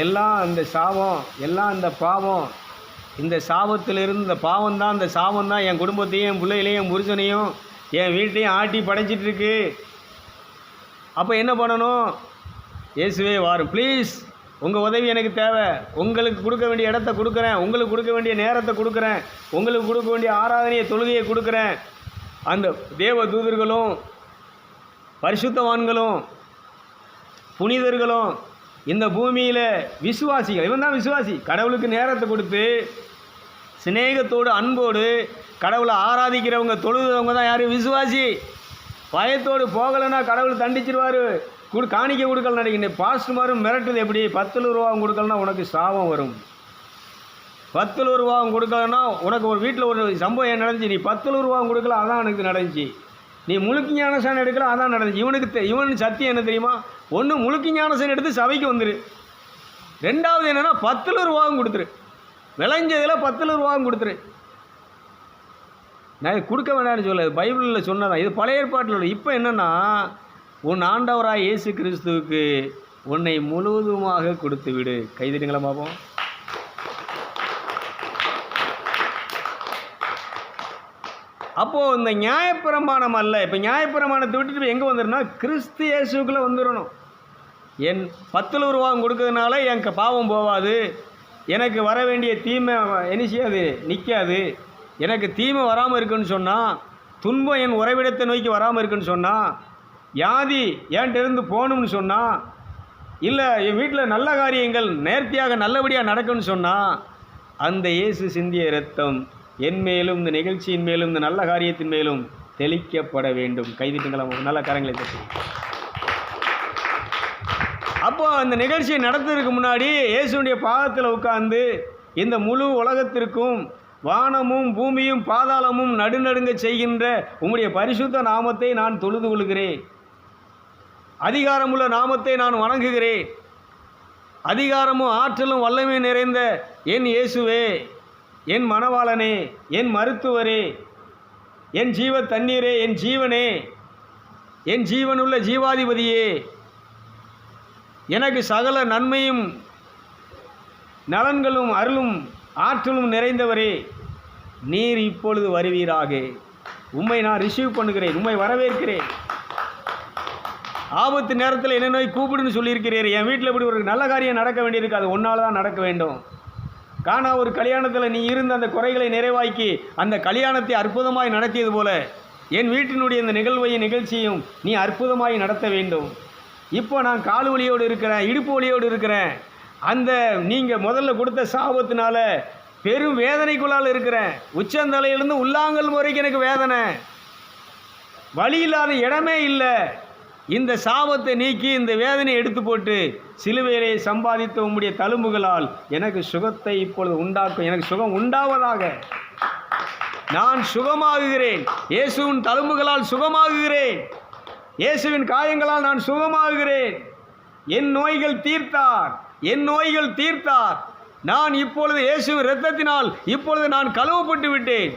எல்லாம் அந்த சாபம், எல்லாம் அந்த பாவம், இந்த சாபத்திலிருந்து இந்த பாவம் தான், இந்த சாபம் தான் என் குடும்பத்தையும், என் பிள்ளைகளையும், என் புருஷனையும், என் வீட்டையும் ஆட்டி படைச்சிட்ருக்கு. அப்போ என்ன பண்ணணும்? இயேசுவே வாரும், ப்ளீஸ் உங்கள் உதவி எனக்கு தேவை. உங்களுக்கு கொடுக்க வேண்டிய இடத்த கொடுக்குறேன், உங்களுக்கு கொடுக்க வேண்டிய நேரத்தை கொடுக்குறேன், உங்களுக்கு கொடுக்க வேண்டிய ஆராதனையை, தொழுகையை கொடுக்குறேன். அந்த தேவ தூதர்களும் பரிசுத்தவான்களும் புனிதர்களும் இந்த பூமியில் விசுவாசிகள், இவன் தான் விசுவாசி. கடவுளுக்கு நேரத்தை கொடுத்து சிநேகத்தோடு அன்போடு கடவுளை ஆராதிக்கிறவங்க, தொழுகிறவங்க தான் யார்? விசுவாசி. பயத்தோடு போகலைன்னா கடவுள் தண்டிச்சிருவார். காணிக்க கொடுக்கல நினைக்கிறேன். பாஸ்ட் மாதிரி மிரட்டுது. எப்படி 10 ரூபா கொடுக்கலன்னா உனக்கு சாபம் வரும். 10 ரூபா கொடுக்கலன்னா உனக்கு ஒரு வீட்டில் ஒரு சம்பவம் என்ன நடந்துச்சு, நீ 10 ரூபா கொடுக்கல அதான் எனக்கு நடந்துச்சு, நீ முழுக்க ஞானசானம் எடுக்கல அதான் நடந்துச்சு. இவன் சத்தியம் என்ன தெரியுமா, ஒன்று முழுக்க ஞானசானம் எடுத்து சபைக்கு வந்துரு, ரெண்டாவது என்னென்னா 10 ரூபாவும் கொடுத்துரு, விளைஞ்சதில் 10 ரூபாவும் கொடுத்துரு. நான் கொடுக்க வேண்டாம்னு சொல்ல, பைபிளில் சொன்னதான், இது பழைய ஏற்பாட்டில் உள்ள. இப்போ என்னென்னா, உன் ஆண்டவராய் இயேசு கிறிஸ்துவுக்கு உன்னை முழுவதுமாக கொடுத்து விடு. கைதிட்டுங்களா பார்ப்போம். அப்போது இந்த நியாயப்பிரமாணம் அல்ல. இப்போ நியாயப்பிரமாணத்தை விட்டுட்டு எங்கே வந்துடும்னா கிறிஸ்து இயேசுக்குள்ளே வந்துடணும். என் 10 ரூபாவும் கொடுக்கறதுனால என் பாவம் போகாது, எனக்கு வர வேண்டிய தீமை என்ன செய்யாது, நிற்காது. எனக்கு தீமை வராமல் இருக்குன்னு சொன்னால், துன்பம் என் உறைவிடத்தை நோக்கி வராமல் இருக்குன்னு சொன்னால், வியாதி என்கிட்ட இருந்து போகணும்னு சொன்னால், இல்லை என் வீட்டில் நல்ல காரியங்கள் நேர்த்தியாக நல்லபடியாக நடக்கும்னு சொன்னால், அந்த இயேசு சிந்திய இரத்தம் என் மேலும் இந்த நிகழ்ச்சியின் மேலும் இந்த நல்ல காரியத்தின் மேலும் தெளிக்கப்பட வேண்டும். கைதிட்டுங்களா, நல்ல கரங்களை தட்டி. அப்போ அந்த நிகழ்ச்சியை நடத்துறதுக்கு முன்னாடி இயேசுடைய பாதத்தில் உட்கார்ந்து இந்த முழு உலகத்திற்கும் வானமும் பூமியும் பாதாளமும் நடுநடுங்க செய்கின்ற உம்முடைய பரிசுத்த நாமத்தை நான் தொழுது கொள்கிறேன், அதிகாரமுள்ள நாமத்தை நான் வணங்குகிறேன், அதிகாரமும் ஆற்றலும் வல்லமை நிறைந்த என் இயேசுவே, என் மணவாளனே, என் மருத்துவரே, என் ஜீவ தண்ணீரே, என் ஜீவனே, என் ஜீவனுள்ள ஜீவாதிபதியே, எனக்கு சகல நன்மையும் நலன்களும் அருளும் ஆற்றலும் நிறைந்தவரே, நீர் இப்பொழுது வருவீராக. உம்மை நான் ரிசீவ் பண்ணுகிறேன், உம்மை வரவேற்கிறேன். ஆபத்து நேரத்தில் என்ன நோய் கூப்பிடுன்னு சொல்லியிருக்கிறீர். என் வீட்டில் இப்படி ஒரு நல்ல காரியம் நடக்க வேண்டியிருக்கு, அது ஒன்றால் தான் நடக்க வேண்டும். காணா ஒரு கல்யாணத்தில் நீ இருந்த அந்த குறைகளை நிறைவாக்கி அந்த கல்யாணத்தை அற்புதமாய் நடத்தியது போல என் வீட்டினுடைய இந்த நிகழ்ச்சியும் நீ அற்புதமாய் நடத்த வேண்டும். இப்போ நான் கால் வலியோடு இருக்கிறேன், இடுப்பு வலியோடு இருக்கிறேன், அந்த நீங்கள் முதல்ல கொடுத்த சாபத்தினால பெரும் வேதனைக்குள்ளால் இருக்கிறேன். உச்சந்தலையிலிருந்து உள்ளாங்கல் வரைக்கும் எனக்கு வேதனை, வலி இல்லாத இடமே இல்லை. இந்த சாபத்தை நீக்கி இந்த வேதனையை எடுத்து போட்டு சிலுவையிலே சம்பாதித்த உம்முடைய தழும்புகளால் எனக்கு சுகத்தை இப்பொழுது உண்டாக்கும், எனக்கு சுகம் உண்டாவதாக. நான் சுகமாகுகிறேன், இயேசுவின் தழும்புகளால் சுகமாகுகிறேன், இயேசுவின் காயங்களால் நான் சுகமாகுகிறேன். என் நோய்கள் தீர்த்தார், என் நோய்கள் தீர்த்தார். நான் இப்பொழுது இயேசுவின் இரத்தத்தினால் இப்பொழுது நான் கழுவப்பட்டு விட்டேன்.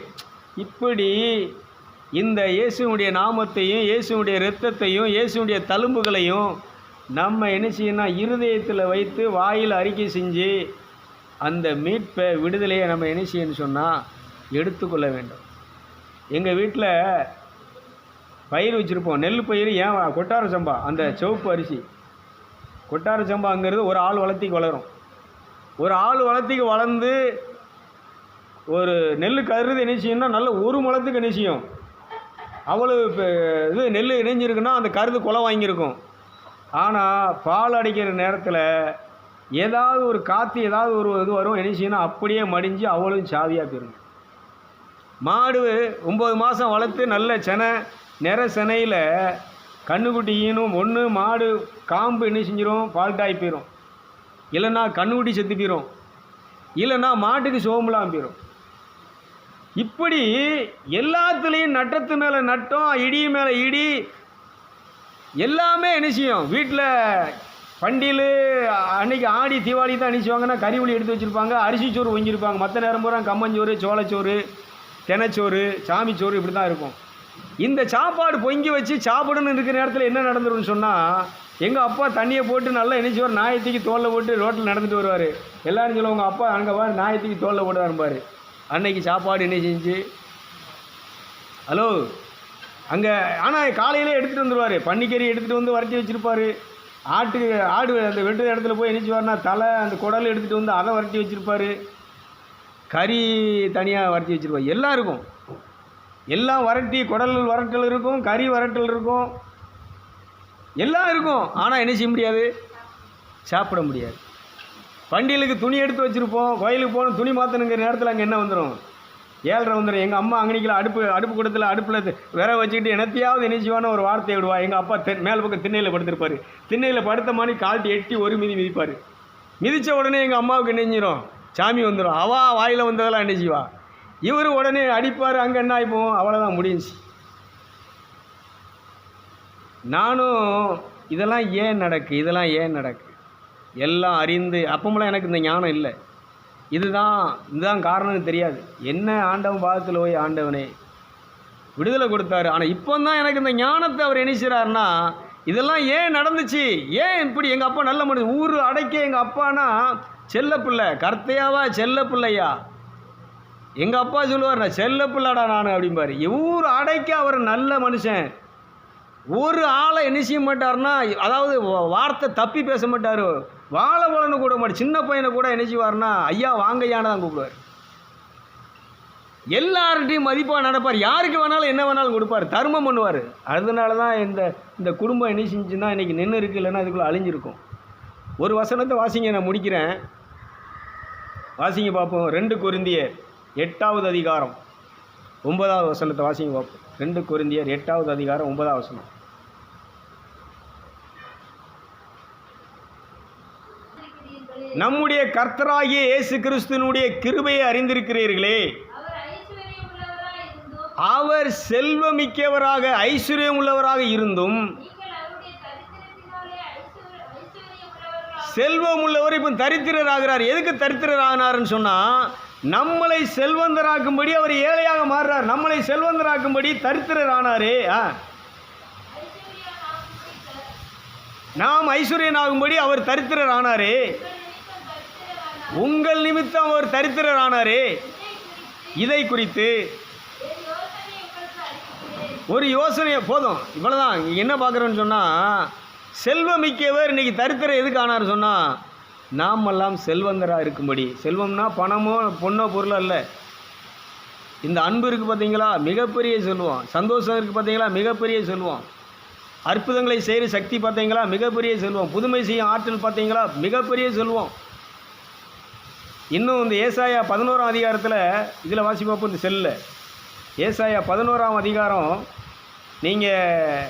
இப்படி இந்த இயேசுடைய நாமத்தையும் இயேசுடைய இரத்தத்தையும் இயேசுடைய தழும்புகளையும் நம்ம என்ன செய்யணும், இருதயத்தில் வைத்து வாயில் அறிக்கை செஞ்சு அந்த மீட்பை விடுதலையை நம்ம என்ன செய்யணும்னு சொன்னால் எடுத்துக்கொள்ள வேண்டும். எங்கள் வீட்டில் பயிர் வச்சுருப்போம், நெல் பயிர், ஏன் கொட்டார சம்பா, அந்த சிவப்பு அரிசி கொட்டார சம்பாங்கிறது ஒரு ஆள் வளர்த்திக்கு வளரும். ஒரு ஆள் வளர்த்திக்கு வளர்ந்து ஒரு நெல் கருது என்ன செய்யணும்னா நல்ல ஒரு முளத்துக்கு என்ன செய்யும், அவ்வளோ இது நெல் இணைஞ்சிருக்குன்னா அந்த கருது குலை வாங்கியிருக்கும். ஆனால் பால் அடிக்கிற நேரத்தில் ஏதாவது ஒரு காற்று ஏதாவது ஒரு இது வரும், என்ன செய்யணும், அப்படியே மடிஞ்சு அவ்வளோ சாவியாக போயிருங்க. மாடு 9 மாதம் வளர்த்து நல்ல செனை நிற செனையில் கண்ணுக்குட்டி ஈனும். ஒன்று மாடு காம்பு என்ன செஞ்சிடும், ஃபால்ட்டாகி போயிடும், இல்லைன்னா கண்ணுக்குட்டி செத்து போயிடும், இல்லைன்னா மாட்டுக்கு சோம்பலாம் போயிடும். இப்படி எல்லாத்துலேயும் நட்டத்து மேலே நட்டம், இடி மேலே இடி, எல்லாமே என்ன செய்யும். வீட்டில் பண்டிகை அன்றைக்கி ஆடி தீபாவளி தான் என்ன செய்வாங்கன்னா கறி உளி எடுத்து வச்சுருப்பாங்க, அரிசி சோறு வாங்கியிருப்பாங்க. மற்ற நேரம் பூரா கம்மஞ்சோறு, சோளச்சோறு, தினைச்சோறு, சாமிச்சோறு இப்படி தான் இருக்கும். இந்த சாப்பாடு பொங்கி வச்சு சாப்பிடணும்னு இருக்கிற நேரத்தில் என்ன நடந்துருன்னு சொன்னால், எங்கள் அப்பா தண்ணியை போட்டு நல்லா என்ன செய்வார், நாயத்துக்கு தோளில் போட்டு ரோட்டில் நடந்துட்டு வருவார். எல்லோரும் சொல்லுவாங்க, உங்கள் அப்பா அங்கே வா நாயத்துக்கு தோளில் போட்டு இருப்பார். அன்னைக்கு சாப்பாடு என்ன செஞ்சு ஹலோ அங்கே, ஆனால் காலையிலே எடுத்துகிட்டு வந்துடுவார். பன்னிக்கறி எடுத்துகிட்டு வந்து வரைச்சி வச்சுருப்பார். ஆடு அந்த வெட்டுற இடத்துல போய் நினச்சிவார்னா தலை அந்த குடல் எடுத்துகிட்டு வந்து அதை வரைச்சி வச்சுருப்பார். கறி தனியாக வரைச்சி வச்சுருப்பார். எல்லாம் இருக்கும், எல்லாம் வரட்டி, குடல் வரட்டல் இருக்கும், கறி வரட்டல் இருக்கும், எல்லாம் இருக்கும். ஆனால் என்ன செய்ய முடியாது, சாப்பிட முடியாது. பண்டிகைக்கு துணி எடுத்து வச்சுருப்போம், கோயிலுக்கு போகணும், துணி மாற்றணுங்கிற நேரத்தில் அங்கே என்ன வந்துடும், 7:30 வந்துடும். எங்கள் அம்மா அங்கனிக்கில் அடுப்பு கூடத்தில் அடுப்பில் விறகு வச்சுக்கிட்டு என்னத்தையாவது நினைச்சுவான ஒரு வார்த்தையை விடுவா. எங்கள் அப்பா மேல் பக்கம் திண்ணையில் படுத்திருப்பார். திண்ணையில் படுத்த மாதிரி கால்ட்டி எட்டி ஒரு மிதிப்பார். மிதித்த உடனே எங்கள் அம்மாவுக்கு நெஞ்சிரும், சாமி வந்துடும். அவள் வாயில் வந்ததெல்லாம் நினைச்சிவா. இவர் உடனே அடிப்பார். அங்கே என்ன ஆகிப்போம், அவ்வளோதான் முடிஞ்சிச்சு. நானும் இதெல்லாம் ஏன் நடக்கு எல்லாம் அறிந்து, அப்பமெல்லாம் எனக்கு இந்த ஞானம் இல்லை. இதுதான் காரணம்னு தெரியாது. என்ன ஆண்டவன் பாதத்தில் போய் ஆண்டவனே விடுதலை கொடுத்தாரு. ஆனால் இப்போ தான் எனக்கு இந்த ஞானத்தை அவர் நினைச்சாருன்னா, இதெல்லாம் ஏன் நடந்துச்சு, ஏன் இப்படி. எங்கள் அப்பா நல்ல மனுஷன், ஊர் அடைக்க எங்கள் அப்பானா செல்ல பிள்ளை, கர்த்தையாவா செல்ல பிள்ளையா. எங்கள் அப்பா சொல்லுவார், நான் செல்ல பிள்ளைடா நான் அப்படிம்பாரு. ஊர் அடைக்க அவர் நல்ல மனுஷன். ஒரு ஆளை என்ன செய்ய மாட்டார்னா, அதாவது வார்த்தை தப்பி பேச மாட்டார். வாழை போலன்னு கூட மாட்டார். சின்ன பையனை கூட என்ன செய்வார்னா, ஐயா வாங்கையான்னு தான் கூப்பிடுவார். எல்லார்கிட்டையும் மதிப்பாக நடப்பார். யாருக்கு வேணாலும் என்ன வேணாலும் கொடுப்பார், தர்மம் பண்ணுவார். அதனால தான் இந்த குடும்பம் என்ன செஞ்சுன்னா இன்றைக்கி நின்று இருக்குது, இல்லைன்னா அதுக்குள்ளே அழிஞ்சிருக்கும். ஒரு வசனத்தை வாசிங்க, நான் முடிக்கிறேன். வாசிங்க பார்ப்போம். 2 கொரிந்தியர் 8வது அதிகாரம் 9வது வசனத்தை வாசிங்க பார்ப்போம். 2 கொரிந்தியர் 8வது அதிகாரம் 9வது வசனம். நம்முடைய கர்த்தராகிய இயேசு கிறிஸ்துவினுடைய கிருபையை அறிந்திருக்கிறீர்களே, அவர் செல்வமிக்கவராக ஐஸ்வர்யம் உள்ளவராக இருந்தும், செல்வம் உள்ளவர் இப்போ தரித்திரர் ஆகிறார். எதுக்கு தரித்திரர் ஆகினார்னு சொன்னால், நம்மளை செல்வந்தராக்கும்படி அவர் ஏழையாக மாறுறார். நம்மளை செல்வந்தராக்கும்படி தரித்திரர் ஆனாரே. நாம் ஐஸ்வர்யன் ஆகும்படி அவர் தரித்திரர் ஆனாரே. உங்கள் நிமித்தம் அவர் தரித்திரர் ஆனாரே. இதை குறித்து ஒரு யோசனை போதும். இவ்வளோதான். என்ன பார்க்குறோன்னு சொன்னால், செல்வமிக்கவர் இன்றைக்கி தரித்திரம் எதுக்கு ஆனார் சொன்னால், நாமெல்லாம் செல்வந்தராக இருக்கும்படி. செல்வம்னா பணமோ பொண்ணோ பொருளோ இல்லை. இந்த அன்பு இருக்குது பார்த்தீங்களா, மிகப்பெரிய செல்வம். சந்தோஷம் இருக்குது பார்த்தீங்களா, மிகப்பெரிய செல்வம். அற்புதங்களை செய்கிற சக்தி பார்த்தீங்களா, மிகப்பெரிய செல்வம். புதுமை செய்யும் ஆற்றல் பார்த்தீங்களா, மிகப்பெரிய செல்வம். இன்னும் இந்த ஏசாயா 11ஆம் அதிகாரத்தில் இதில் வாசி பார்ப்போம். இந்த செல்லில் ஏசாயா 11ஆம் அதிகாரம் நீங்கள்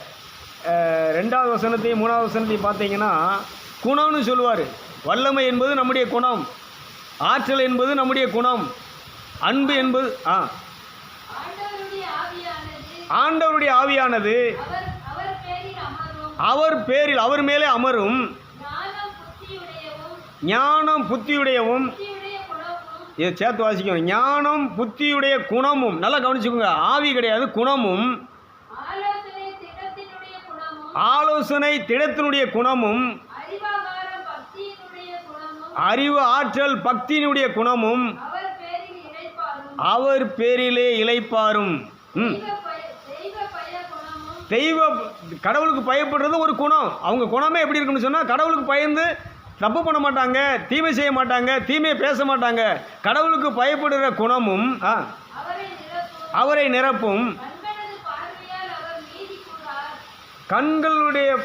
2வது வசனத்தையும் 3வது வசனத்தையும் பார்த்தீங்கன்னா, குணம்னு சொல்லுவார். வல்லமை என்பது நம்முடைய குணம், ஆற்றல் என்பது நம்முடைய குணம், அன்பு என்பது ஆண்டவருடைய ஆவியானது அவர் பேரில் அவர் மேலே அமரும். ஞானம் புத்தியுடையவும், இதை சேர்த்து வாசிக்கணும். ஞானம் புத்தியுடைய குணமும். நல்லா கவனிச்சுக்கோங்க. ஆவி கிடையாது, குணமும். ஆலோசனை திடத்தினுடைய குணமும், அறிவு ஆற்றல் பக்தியினுடைய குணமும், அவர் பேரிலே இளைப்பாரும். கடவுளுக்கு பயப்படுறது ஒரு குணம். அவங்க குணமே எப்படி இருக்குன்னு சொன்னால், கடவுளுக்கு பயந்து தப்பு பண்ண மாட்டாங்க, தீமை செய்ய மாட்டாங்க, தீமையை பேச மாட்டாங்க. கடவுளுக்கு பயப்படுகிற குணமும் அவரை நிரப்பும்.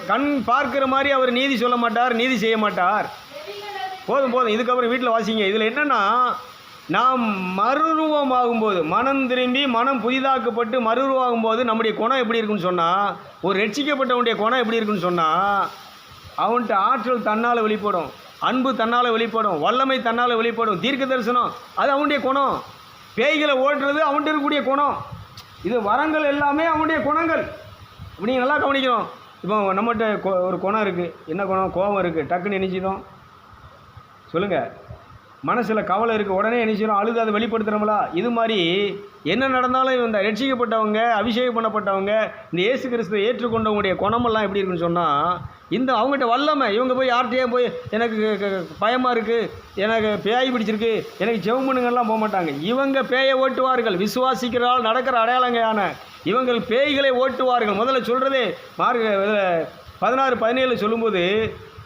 கண் பார்க்கிற மாதிரி அவர் நீதி சொல்ல மாட்டார், நீதி செய்ய மாட்டார். போதும். இதுக்கப்புறம் வீட்டில் வாசிங்க. இதில் என்னென்னா, நாம் மறுரூபமாகும்போது, மனம் திரும்பி மனம் புதிதாக்கப்பட்டு மறுரூபமாகும்போது நம்முடைய குணம் எப்படி இருக்குன்னு சொன்னால், ஒரு ரட்சிக்கப்பட்டவனுடைய குணம் எப்படி இருக்குன்னு சொன்னால், அவன்கிட்ட ஆற்றல் தன்னால் வெளிப்படும், அன்பு தன்னால் வெளிப்படும், வல்லமை தன்னால் வெளிப்படும், தீர்க்க தரிசனம் அது அவனுடைய குணம். பேய்களை ஓட்டுறது அவன்கிட்ட இருக்கக்கூடிய குணம். இது வரங்கள் எல்லாமே அவனுடைய குணங்கள். நீங்கள் நல்லா கவனிக்கணும். இப்போ நம்மகிட்ட ஒரு குணம் இருக்குது. என்ன குணம்? கோபம் இருக்குது. டக்குன்னு நினைச்சிடும் சொல்லுங்கள். மனசில் கவலை இருக்குது, உடனே நினைச்சிடும், அழுது அதை வெளிப்படுத்துகிறோம்ல. இது மாதிரி என்ன நடந்தாலும் இந்த ரட்சிக்கப்பட்டவங்க, அபிஷேகம் பண்ணப்பட்டவங்க, இந்த இயேசு கிறிஸ்துவை ஏற்றுக்கொண்டவங்களுடைய குணமெல்லாம் எப்படி இருக்குன்னு சொன்னால், இந்த அவங்ககிட்ட வல்லமை. இவங்க போய் யார்கிட்டயே போய் எனக்கு பயமாக இருக்குது, எனக்கு பேய் பிடிச்சிருக்கு, எனக்கு ஜெபம் பண்ணுங்கலாம் போக மாட்டாங்க. இவங்க பேயை ஓட்டுவார்கள். விசுவாசிக்கிறால் நடக்கிற அடையாளங்கையான இவங்கள் பேய்களை ஓட்டுவார்கள். முதல்ல சொல்கிறதே மார்க் 16-17 சொல்லும்போது,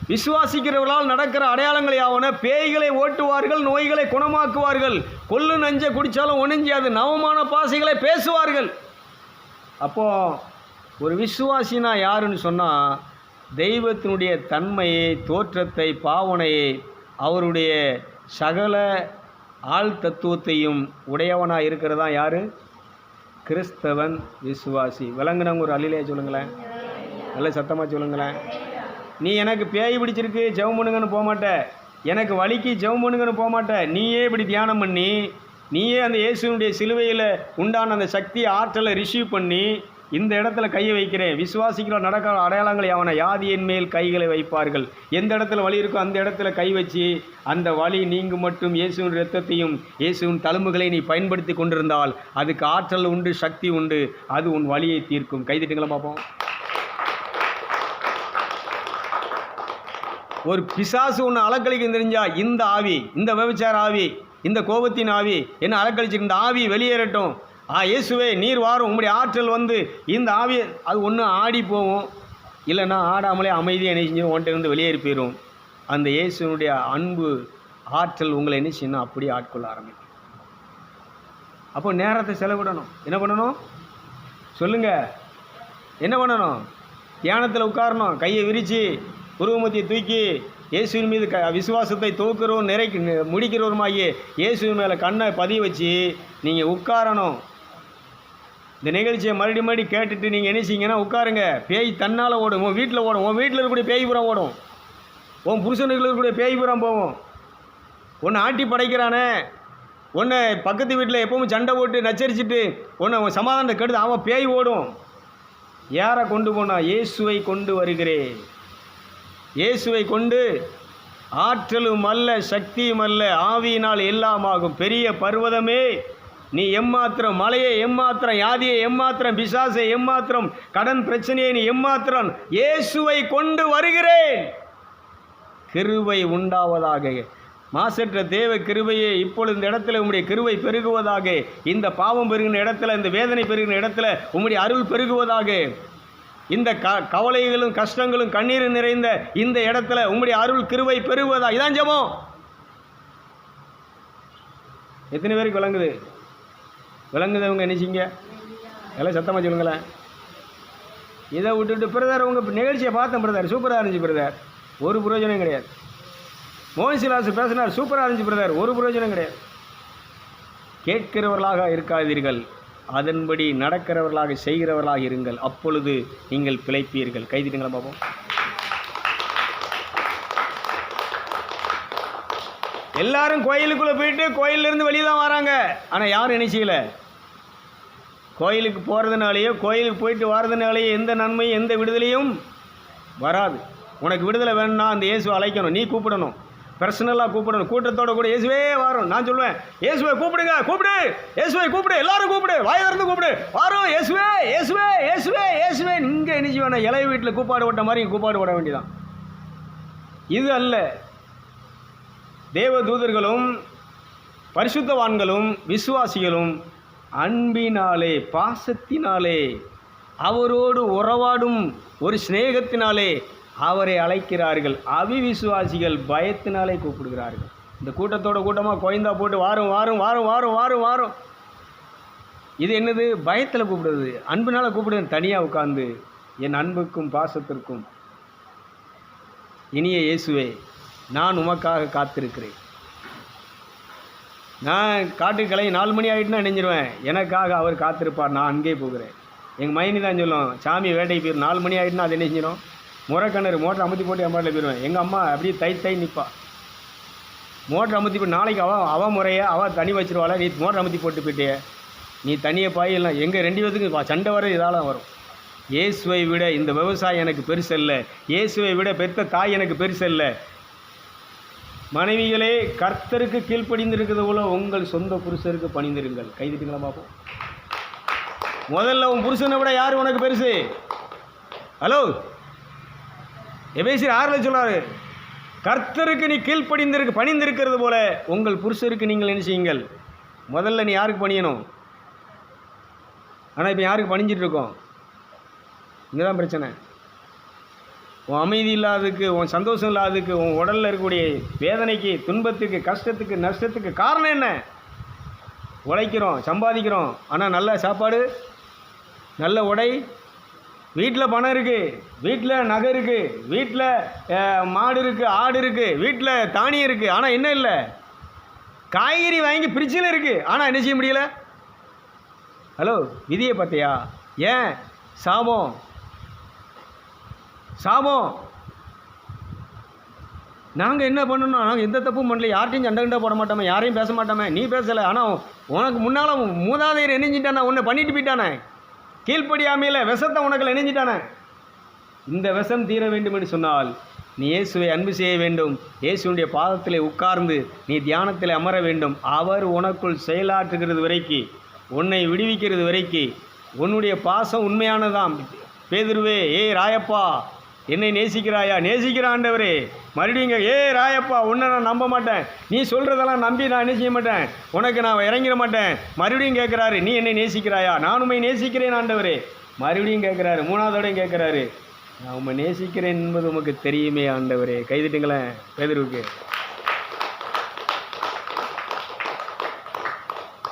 விசுவாசிக்கிறவர்களால் நடக்கிற அடையாளங்களை ஆவன பேய்களை ஓட்டுவார்கள், நோய்களை குணமாக்குவார்கள், கொள்ளு நஞ்சை குடித்தாலும் ஒணிஞ்சாது, நவமான பாசைகளை பேசுவார்கள். அப்போது ஒரு விசுவாசினா யாருன்னு சொன்னால், தெய்வத்தினுடைய தன்மையை, தோற்றத்தை, பாவனையை, அவருடைய சகல ஆள் தத்துவத்தையும் உடையவனாக இருக்கிறதா யார்? கிறிஸ்தவன் விசுவாசி. விளங்குனவங்க ஒரு அல்லையிலே சொல்லுங்களேன், நல்ல சத்தமாக சொல்லுங்களேன். நீ எனக்கு பேய் பிடிச்சிருக்கு ஜெபம் பண்ணுங்கன்னு போக மாட்ட, எனக்கு வலிக்கு ஜெபம் பண்ணுங்கன்னு போக மாட்ட. நீயே இப்படி தியானம் பண்ணி, நீயே அந்த இயேசுனுடைய சிலுவையில் உண்டான அந்த சக்தியை ஆற்றலை ரிசீவ் பண்ணி, இந்த இடத்துல கையை வைக்கிறேன், விசுவாசிக்கிற நடக்கிற அடையாளங்கள் அவனை யாதியின் மேல் கைகளை வைப்பார்கள். எந்த இடத்துல வலி இருக்கோ அந்த இடத்துல கை வச்சு, அந்த வலி நீங்கு மட்டும் இயேசுவின் இரத்தத்தையும் இயேசுவின் தழும்புகளை நீ பயன்படுத்தி கொண்டிருந்தால் அதுக்கு ஆற்றல் உண்டு, சக்தி உண்டு, அது உன் வலியை தீர்க்கும். கைதிட்டுங்களா பார்ப்போம். ஒரு பிசாசு ஒன்று அலக்கழிக்க தெரிஞ்சா, இந்த ஆவி, இந்த விபச்சார ஆவி, இந்த கோபத்தின் ஆவி என்ன அலக்கழிச்சு, இந்த ஆவி வெளியேறட்டும், இயேசுவே நீர் வாரும், உங்களுடைய ஆற்றல் வந்து இந்த ஆவி, அது ஒன்று ஆடி போகும், இல்லைன்னா ஆடாமலே அமைதியாக என்ன செஞ்சு ஒன்றை இருந்து வெளியேறி போயிடும். அந்த இயேசுனுடைய அன்பு ஆற்றல் உங்களை என்ன செய்யணும், அப்படியே ஆட்கொள்ள ஆரம்பிக்கும். அப்போ நேரத்தை செலவிடணும். என்ன பண்ணணும் சொல்லுங்கள்? என்ன பண்ணணும்? தியானத்தில் உட்காரணும், கையை விரித்து உருவமத்தியை தூக்கி இயேசுவின் மீது விசுவாசத்தை தூக்குறோம் முடிக்கிறவருமாகிய இயேசுவின் மேலே கண்ணை பதிய வச்சு நீங்கள் உட்காரணும். இந்த நிகழ்ச்சியை மறுபடியும் கேட்டுட்டு நீங்கள் என்ன செய்யுங்கன்னா உட்காருங்க. பேய் தன்னால் ஓடும், உன் வீட்டில் ஓடும், உன் வீட்டில் இருக்கக்கூடிய பேய் புறம் ஓடும், உன் புருஷனுக்கு இருக்கக்கூடிய பேய் புறம் போகும். ஒன்று ஆட்டி படைக்கிறானே, ஒன்று பக்கத்து வீட்டில் எப்பவும் சண்டை போட்டு நச்சரிச்சுட்டு ஒன்று சமாதானத்தை கெடுத்து அவன் பேய் ஓடும். யாரை கொண்டு போனா? இயேசுவை கொண்டு வருகிறேன். இயேசுவை கொண்டு ஆற்றலும் அல்ல, சக்தியும் அல்ல, ஆவியினால் எல்லாமாகும். பெரிய பர்வதமே நீ எம்மாத்திரம், மலையை எம்மாத்திரம், யாதியை எம்மாத்திரம், பிசாசை எம்மாத்திரம், கடன் பிரச்சனையை நீ எம்மாத்திரம், இயேசுவை கொண்டு வருகிறேன். கிருபை உண்டாவதாக. மாசற்ற தேவ கிருபையே இப்பொழுது இந்த இடத்துல உம்முடைய கிருபை பெருகுவதாக. இந்த பாவம் பெருகின இடத்துல, இந்த வேதனை பெருகின இடத்துல உம்முடைய அருள் பெருகுவதாக. இந்த கவலைகளும் கஷ்டங்களும் கண்ணீரும் நிறைந்த இந்த இடத்துல உம்முடைய அருள் கிருபை பெருகுவதா. இதான் ஜெபம். எத்தனை பேருக்கு விளங்குது? விளங்குதவங்க நினைச்சிங்க எல்லாம் சத்தமாக சொல்லுங்களேன். இதை விட்டுட்டு பிரதர் உங்கள் நிகழ்ச்சியை பார்த்தேன் பிரதர், சூப்பராக இருந்துச்சு பிரதர், ஒரு பிரயோஜனம் கிடையாது. மோகன்சிலாசு பேசினார், சூப்பராக இருந்துச்சு பிரதர், ஒரு பிரயோஜனம் கிடையாது. கேட்கிறவர்களாக இருக்காதீர்கள், அதன்படி நடக்கிறவர்களாக செய்கிறவர்களாக இருங்கள், அப்பொழுது நீங்கள் பிழைப்பீர்கள். கைதிட்டுங்களா பார்ப்போம். எல்லாரும் கோயிலுக்குள்ளே போயிட்டு கோயிலிருந்து வெளியே தான் வராங்க. ஆனால் யாரும் என்ன செய்யலை? கோயிலுக்கு போகிறதுனாலேயோ கோயிலுக்கு போயிட்டு வர்றதுனாலேயோ எந்த நன்மையும் எந்த விடுதலையும் வராது. உனக்கு விடுதலை வேணும்னா அந்த இயேசுவை அழைக்கணும், நீ கூப்பிடணும், பர்சனலாக கூப்பிடணும். கூட்டத்தோட கூட இயேசுவே வரும். நான் சொல்லுவேன், இயேசுவை கூப்பிடுங்க, கூப்பிடு, இயேசுவை கூப்பிடு, எல்லாரும் கூப்பிடு, வாயை திறந்து கூப்பிடு, வரும் இயேசுவே, இயேசுவே, இயேசுவே, இயேசுவே. நீங்கள் என்ன செய்வேன்? இளைய வீட்டில் கூப்பாடு ஓட்ட மாதிரி கூப்பாடு ஓட வேண்டியதான். இது அல்ல. தேவ தூதர்களும் பரிசுத்தவான்களும் விசுவாசிகளும் அன்பினாலே, பாசத்தினாலே, அவரோடு உறவாடும் ஒரு சிநேகத்தினாலே அவரை அழைக்கிறார்கள். அவிவிசுவாசிகள் பயத்தினாலே கூப்பிடுகிறார்கள். இந்த கூட்டத்தோட கூட்டமாக கோயந்தா போட்டு வாரும் வாரும் வாரும் வாரும் வாரும் வாரும். இது என்னது? பயத்தில் கூப்பிடுறது. அன்பினால் கூப்பிடுறது. தனியாக உட்கார்ந்து என் அன்புக்கும் பாசத்திற்கும் இனிய இயேசுவே, நான் உமக்காக காத்திருக்கிறேன். நான் காட்டுக்கலை 4 மணி ஆகிட்டுனா நினைஞ்சிருவேன், எனக்காக அவர் காத்திருப்பார், நான் அங்கே போகிறேன். எங்கள் மைனி தான் சொல்லும், சாமி வேட்டைக்கு போயிடும், 4 மணி ஆகிட்டுனா அது என்ன செஞ்சிடும்? முறைக்கிணறு மோட்டர் அமுத்தி போட்டு அம்மாட்டில் போயிடுவேன். எங்கள் அம்மா அப்படியே தை நிற்பா. மோட்டர் அமுத்தி போட்டு நாளைக்கு அவள் முறையை அவள் தண்ணி வச்சிருவாள். நீ மோட்டர் அமுத்தி போட்டு போயிட்டே, நீ தண்ணியை பாயெல்லாம் எங்கள் 2 பேத்துக்கு சண்டை வர இதால் தான் வரும். இயேசுவை விட இந்த விவசாயம் எனக்கு பெருசல்ல, இயேசுவை விட பெத்த தாய் எனக்கு பெருசல்ல. மனைவிகளே, கர்த்தருக்கு கீழ்ப்படிந்திருக்கிறது போல உங்கள் சொந்த புருஷருக்கு பணிந்திருங்கள். கைதிட்டுங்களா பார்ப்போம். முதல்ல உன் புருஷனை விட யார் உனக்கு பெருசு? ஹலோ, எபேசியர் 6 சொல்றாரு, கர்த்தருக்கு நீ பணிந்திருக்கிறது போல உங்கள் புருஷருக்கு நீங்கள் என்ன செய்யுங்கள். முதல்ல நீ யாருக்கு பணியணும்? ஆனால் இப்போ யாருக்கு பணிஞ்சிட்டு இருக்கோம்? இங்கே தான் பிரச்சனை. உன் அமைதி இல்லாததுக்கு, உன் சந்தோஷம் இல்லாததுக்கு, உன் உடலில் இருக்கக்கூடிய வேதனைக்கு, துன்பத்துக்கு, கஷ்டத்துக்கு, நஷ்டத்துக்கு காரணம் என்ன? உழைக்கிறோம், சம்பாதிக்கிறோம், ஆனால் நல்ல சாப்பாடு, நல்ல உடை, வீட்டில் பணம் இருக்குது, வீட்டில் நகை இருக்குது, வீட்டில் மாடு இருக்குது, ஆடு இருக்குது, வீட்டில் தானியம் இருக்குது, ஆனால் என்ன இல்லை? காய்கறி வாங்கி ஃப்ரிட்ஜில் இருக்குது, ஆனால் என்ன செய்ய முடியல? ஹலோ, விதியை பார்த்தியா? ஏன்? சாபம். நாங்கள் என்ன பண்ணணும்? நாங்கள் எந்த தப்பும் பண்ணல, யார்ட்டையும் சண்டை கண்டா போட மாட்டோமே, யாரையும் பேச மாட்டோமே. நீ பேசலை, ஆனால் உனக்கு முன்னால் மூதாதையர் இணைஞ்சிட்டானே, உன்னை பண்ணிட்டு போயிட்டானே, கீழ்ப்படியாமையில் விஷத்தை உனக்கு இணைஞ்சிட்டானே. இந்த விஷம் தீர வேண்டும் என்று சொன்னால் நீ இயேசுவை அன்பு செய்ய வேண்டும். இயேசுடைய பாதத்திலே உட்கார்ந்து நீ தியானத்தில் அமர வேண்டும். அவர் உனக்குள் செயலாற்றுகிறது வரைக்கும், உன்னை விடுவிக்கிறது வரைக்கும் உன்னுடைய பாசம் உண்மையானதாம். பேதுருவே, ராயப்பா என்னை நேசிக்கிறாயா? நேசிக்கிற ஆண்டவரே. மறுபடியும் ராயப்பா உன்னை நான் நம்ப மாட்டேன், நீ சொல்கிறதெல்லாம் நம்பி நான் என்ன செய்ய மாட்டேன், உனக்கு நான் இறங்கிட மாட்டேன். மறுபடியும் கேட்குறாரு, நீ என்னை நேசிக்கிறாயா? நான் உண்மை நேசிக்கிறேன் ஆண்டவரே. மறுபடியும் கேட்குறாரு, மூணாவதோடையும் கேட்குறாரு, நான் உண்மை நேசிக்கிறேன் என்பது உமக்கு தெரியுமே ஆண்டவரே. கைதிட்டுங்களேன் பேதுருவுக்கு.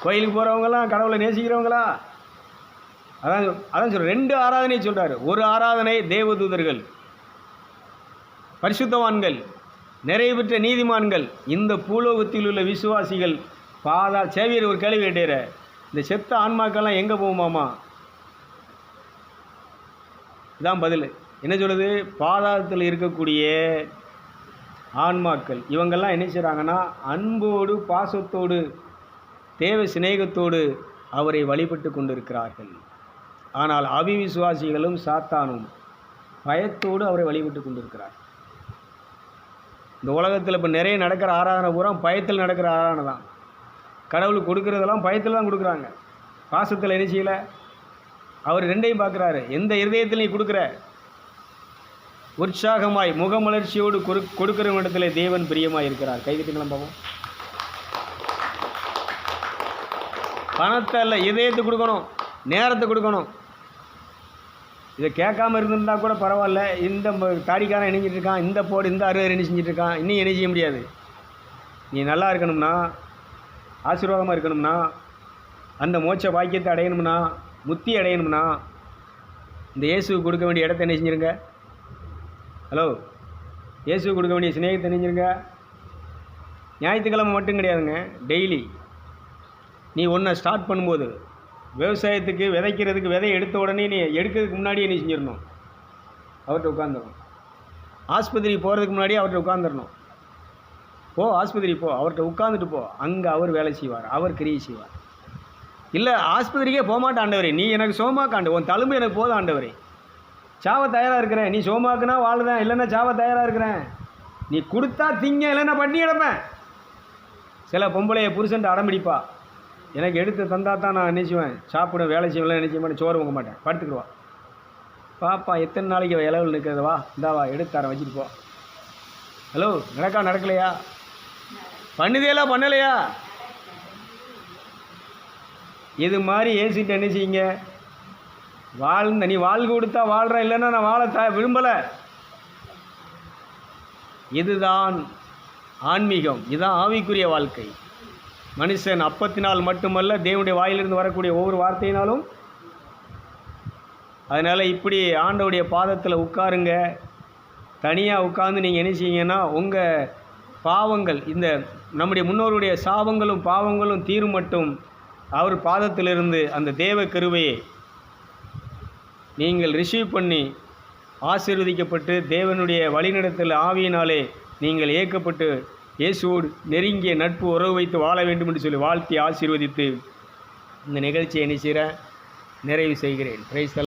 கோயிலுக்கு போகிறவங்களாம் கடவுளை நேசிக்கிறவங்களா? அதான் சொல்கிறேன். 2 ஆராதனை சொல்கிறாரு. ஒரு ஆராதனை தேவதூதர்கள், பரிசுத்தவான்கள், நிறைய பெற்ற நீதிமான்கள். இந்த பூலோகத்தில் உள்ள விசுவாசிகள் சேவியர் ஒரு கேள்வி கேட்டார், இந்த செத்த ஆன்மாக்கெல்லாம் எங்கே போகுமாமா? இதான் பதில். என்ன சொல்லுது? பாதாளத்தில் இருக்கக்கூடிய ஆன்மாக்கள் இவங்கெல்லாம் என்ன செய்கிறாங்கன்னா, அன்போடு பாசத்தோடு தேவ சிநேகத்தோடு அவரை வழிபட்டு கொண்டிருக்கிறார்கள். ஆனால் அவிவிசுவாசிகளும் சாத்தானும் பயத்தோடு அவரை வழிபட்டு கொண்டிருக்கிறார். இந்த உலகத்தில் இப்போ நிறைய நடக்கிற ஆராதனை பூரா பயத்தில் நடக்கிற ஆராதனை தான். கடவுளுக்கு கொடுக்குறதெல்லாம் பயத்தில் தான் கொடுக்குறாங்க. பாசத்தில் என்ன செய்யலை. அவர் 2ஐயும் பார்க்குறாரு. எந்த இருதயத்தில் நீ கொடுக்குற, உற்சாகமாய் முகமலர்ச்சியோடு கொடுக்குற இடத்துல தேவன் பிரியமாக இருக்கிறார். கைகிட்டுங்களும் பார்ப்போம். பணத்தை இல்லை, இதயத்தை கொடுக்கணும், நேரத்தை கொடுக்கணும். இதை கேட்காம இருந்திருந்தால் கூட பரவாயில்ல. இந்த தாடிக்காரன் இணைஞ்சிட்டு இருக்கான், இந்த போடு இந்த 60 என்ன செஞ்சுட்டு இருக்கான், இன்னும் என்ன செய்ய முடியாது. நீ நல்லா இருக்கணும்னா, ஆசீர்வாதமாக இருக்கணும்னா, அந்த மோட்ச பாக்கியத்தை அடையணும்னா, முத்தி அடையணும்னா, இந்த இயேசுக்கு கொடுக்க வேண்டிய இடத்த என்ன செஞ்சுருங்க. ஹலோ, இயேசுக்கு கொடுக்க வேண்டிய சிநேகத்தை நினைஞ்சிருங்க. ஞாயிற்றுக்கிழமை மட்டும் கிடையாதுங்க, டெய்லி. நீ ஒன்றை ஸ்டார்ட் பண்ணும்போது, விவசாயத்துக்கு விதைக்கிறதுக்கு விதை எடுத்த உடனே நீ எடுக்கிறதுக்கு முன்னாடியே நீ செஞ்சிடணும். அவர்கிட்ட உட்காந்துடணும். ஆஸ்பத்திரி போகிறதுக்கு முன்னாடியே அவர்கிட்ட உட்காந்துடணும். போ ஆஸ்பத்திரி போ, அவர்கிட்ட உட்காந்துட்டு போ. அங்கே அவர் வேலை செய்வார், அவர் கிரியை செய்வார். இல்லை ஆஸ்பத்திரிக்கே போகமாட்டேன் ஆண்டவரே, நீ எனக்கு சோமாக்காண்டு, உன் தழும்பு எனக்கு போதும் ஆண்டவரே. சாவ தயாராக இருக்கிறேன், நீ சோமாக்குனா வாழ்றேன், இல்லைன்னா சாவ தயாராக இருக்கிறேன். நீ கொடுத்தா திங்க, இல்லைன்னா பட்டி கிடப்பேன். சில பொம்பளைய புருஷன்ட்டு அடம்பிடிப்பா, எனக்கு எடுத்து தந்தா தான் நான் நினைச்சுவேன், சாப்பிட வேலை செய்வேன், நினைச்ச மாட்டேன், சோறு வாங்க மாட்டேன், படுத்துக்குருவா. பாப்பா எத்தனை நாளைக்கு இளவில் நிற்கிறது, வா இந்தாவா எடுத்து தரேன், வச்சுட்டு போ. ஹலோ, நடக்கலையா? பண்ணுதேலாம் பண்ணலையா? இது மாதிரி ஏசிட்டு என்ன செய்யுங்க, நீ வாழ்க்கை கொடுத்தா வாழ்கிறேன், இல்லைன்னா நான் வாழ விரும்பலை. இதுதான் ஆன்மீகம், இதுதான் ஆவிக்குரிய வாழ்க்கை. மனுஷன் அப்பத்தினால் மட்டுமல்ல, தேவனுடைய வாயிலிருந்து வரக்கூடிய ஒவ்வொரு வார்த்தையினாலும். அதனால் இப்படி ஆண்டவருடைய பாதத்தில் உட்காருங்க. தனியாக உட்கார்ந்து நீங்கள் என்ன செய்யுங்கன்னா, உங்கள் பாவங்கள், இந்த நம்முடைய முன்னோருடைய சாபங்களும் பாவங்களும் தீரும் மட்டும் அவர் பாதத்திலிருந்து அந்த தேவ கிருபையை நீங்கள் ரிசீவ் பண்ணி ஆசீர்வதிக்கப்பட்டு தேவனுடைய வழிநடத்தல் ஆவியினாலே நீங்கள் ஏற்கப்பட்டு இயேசுவோடு நெருங்கிய நட்பு உறவு வைத்து வாழ வேண்டும் என்று சொல்லி வாழ்த்தி ஆசீர்வதித்து இந்த நிகழ்ச்சியை என்ன செய்கிறேன், நிறைவு செய்கிறேன். பிரைஸ்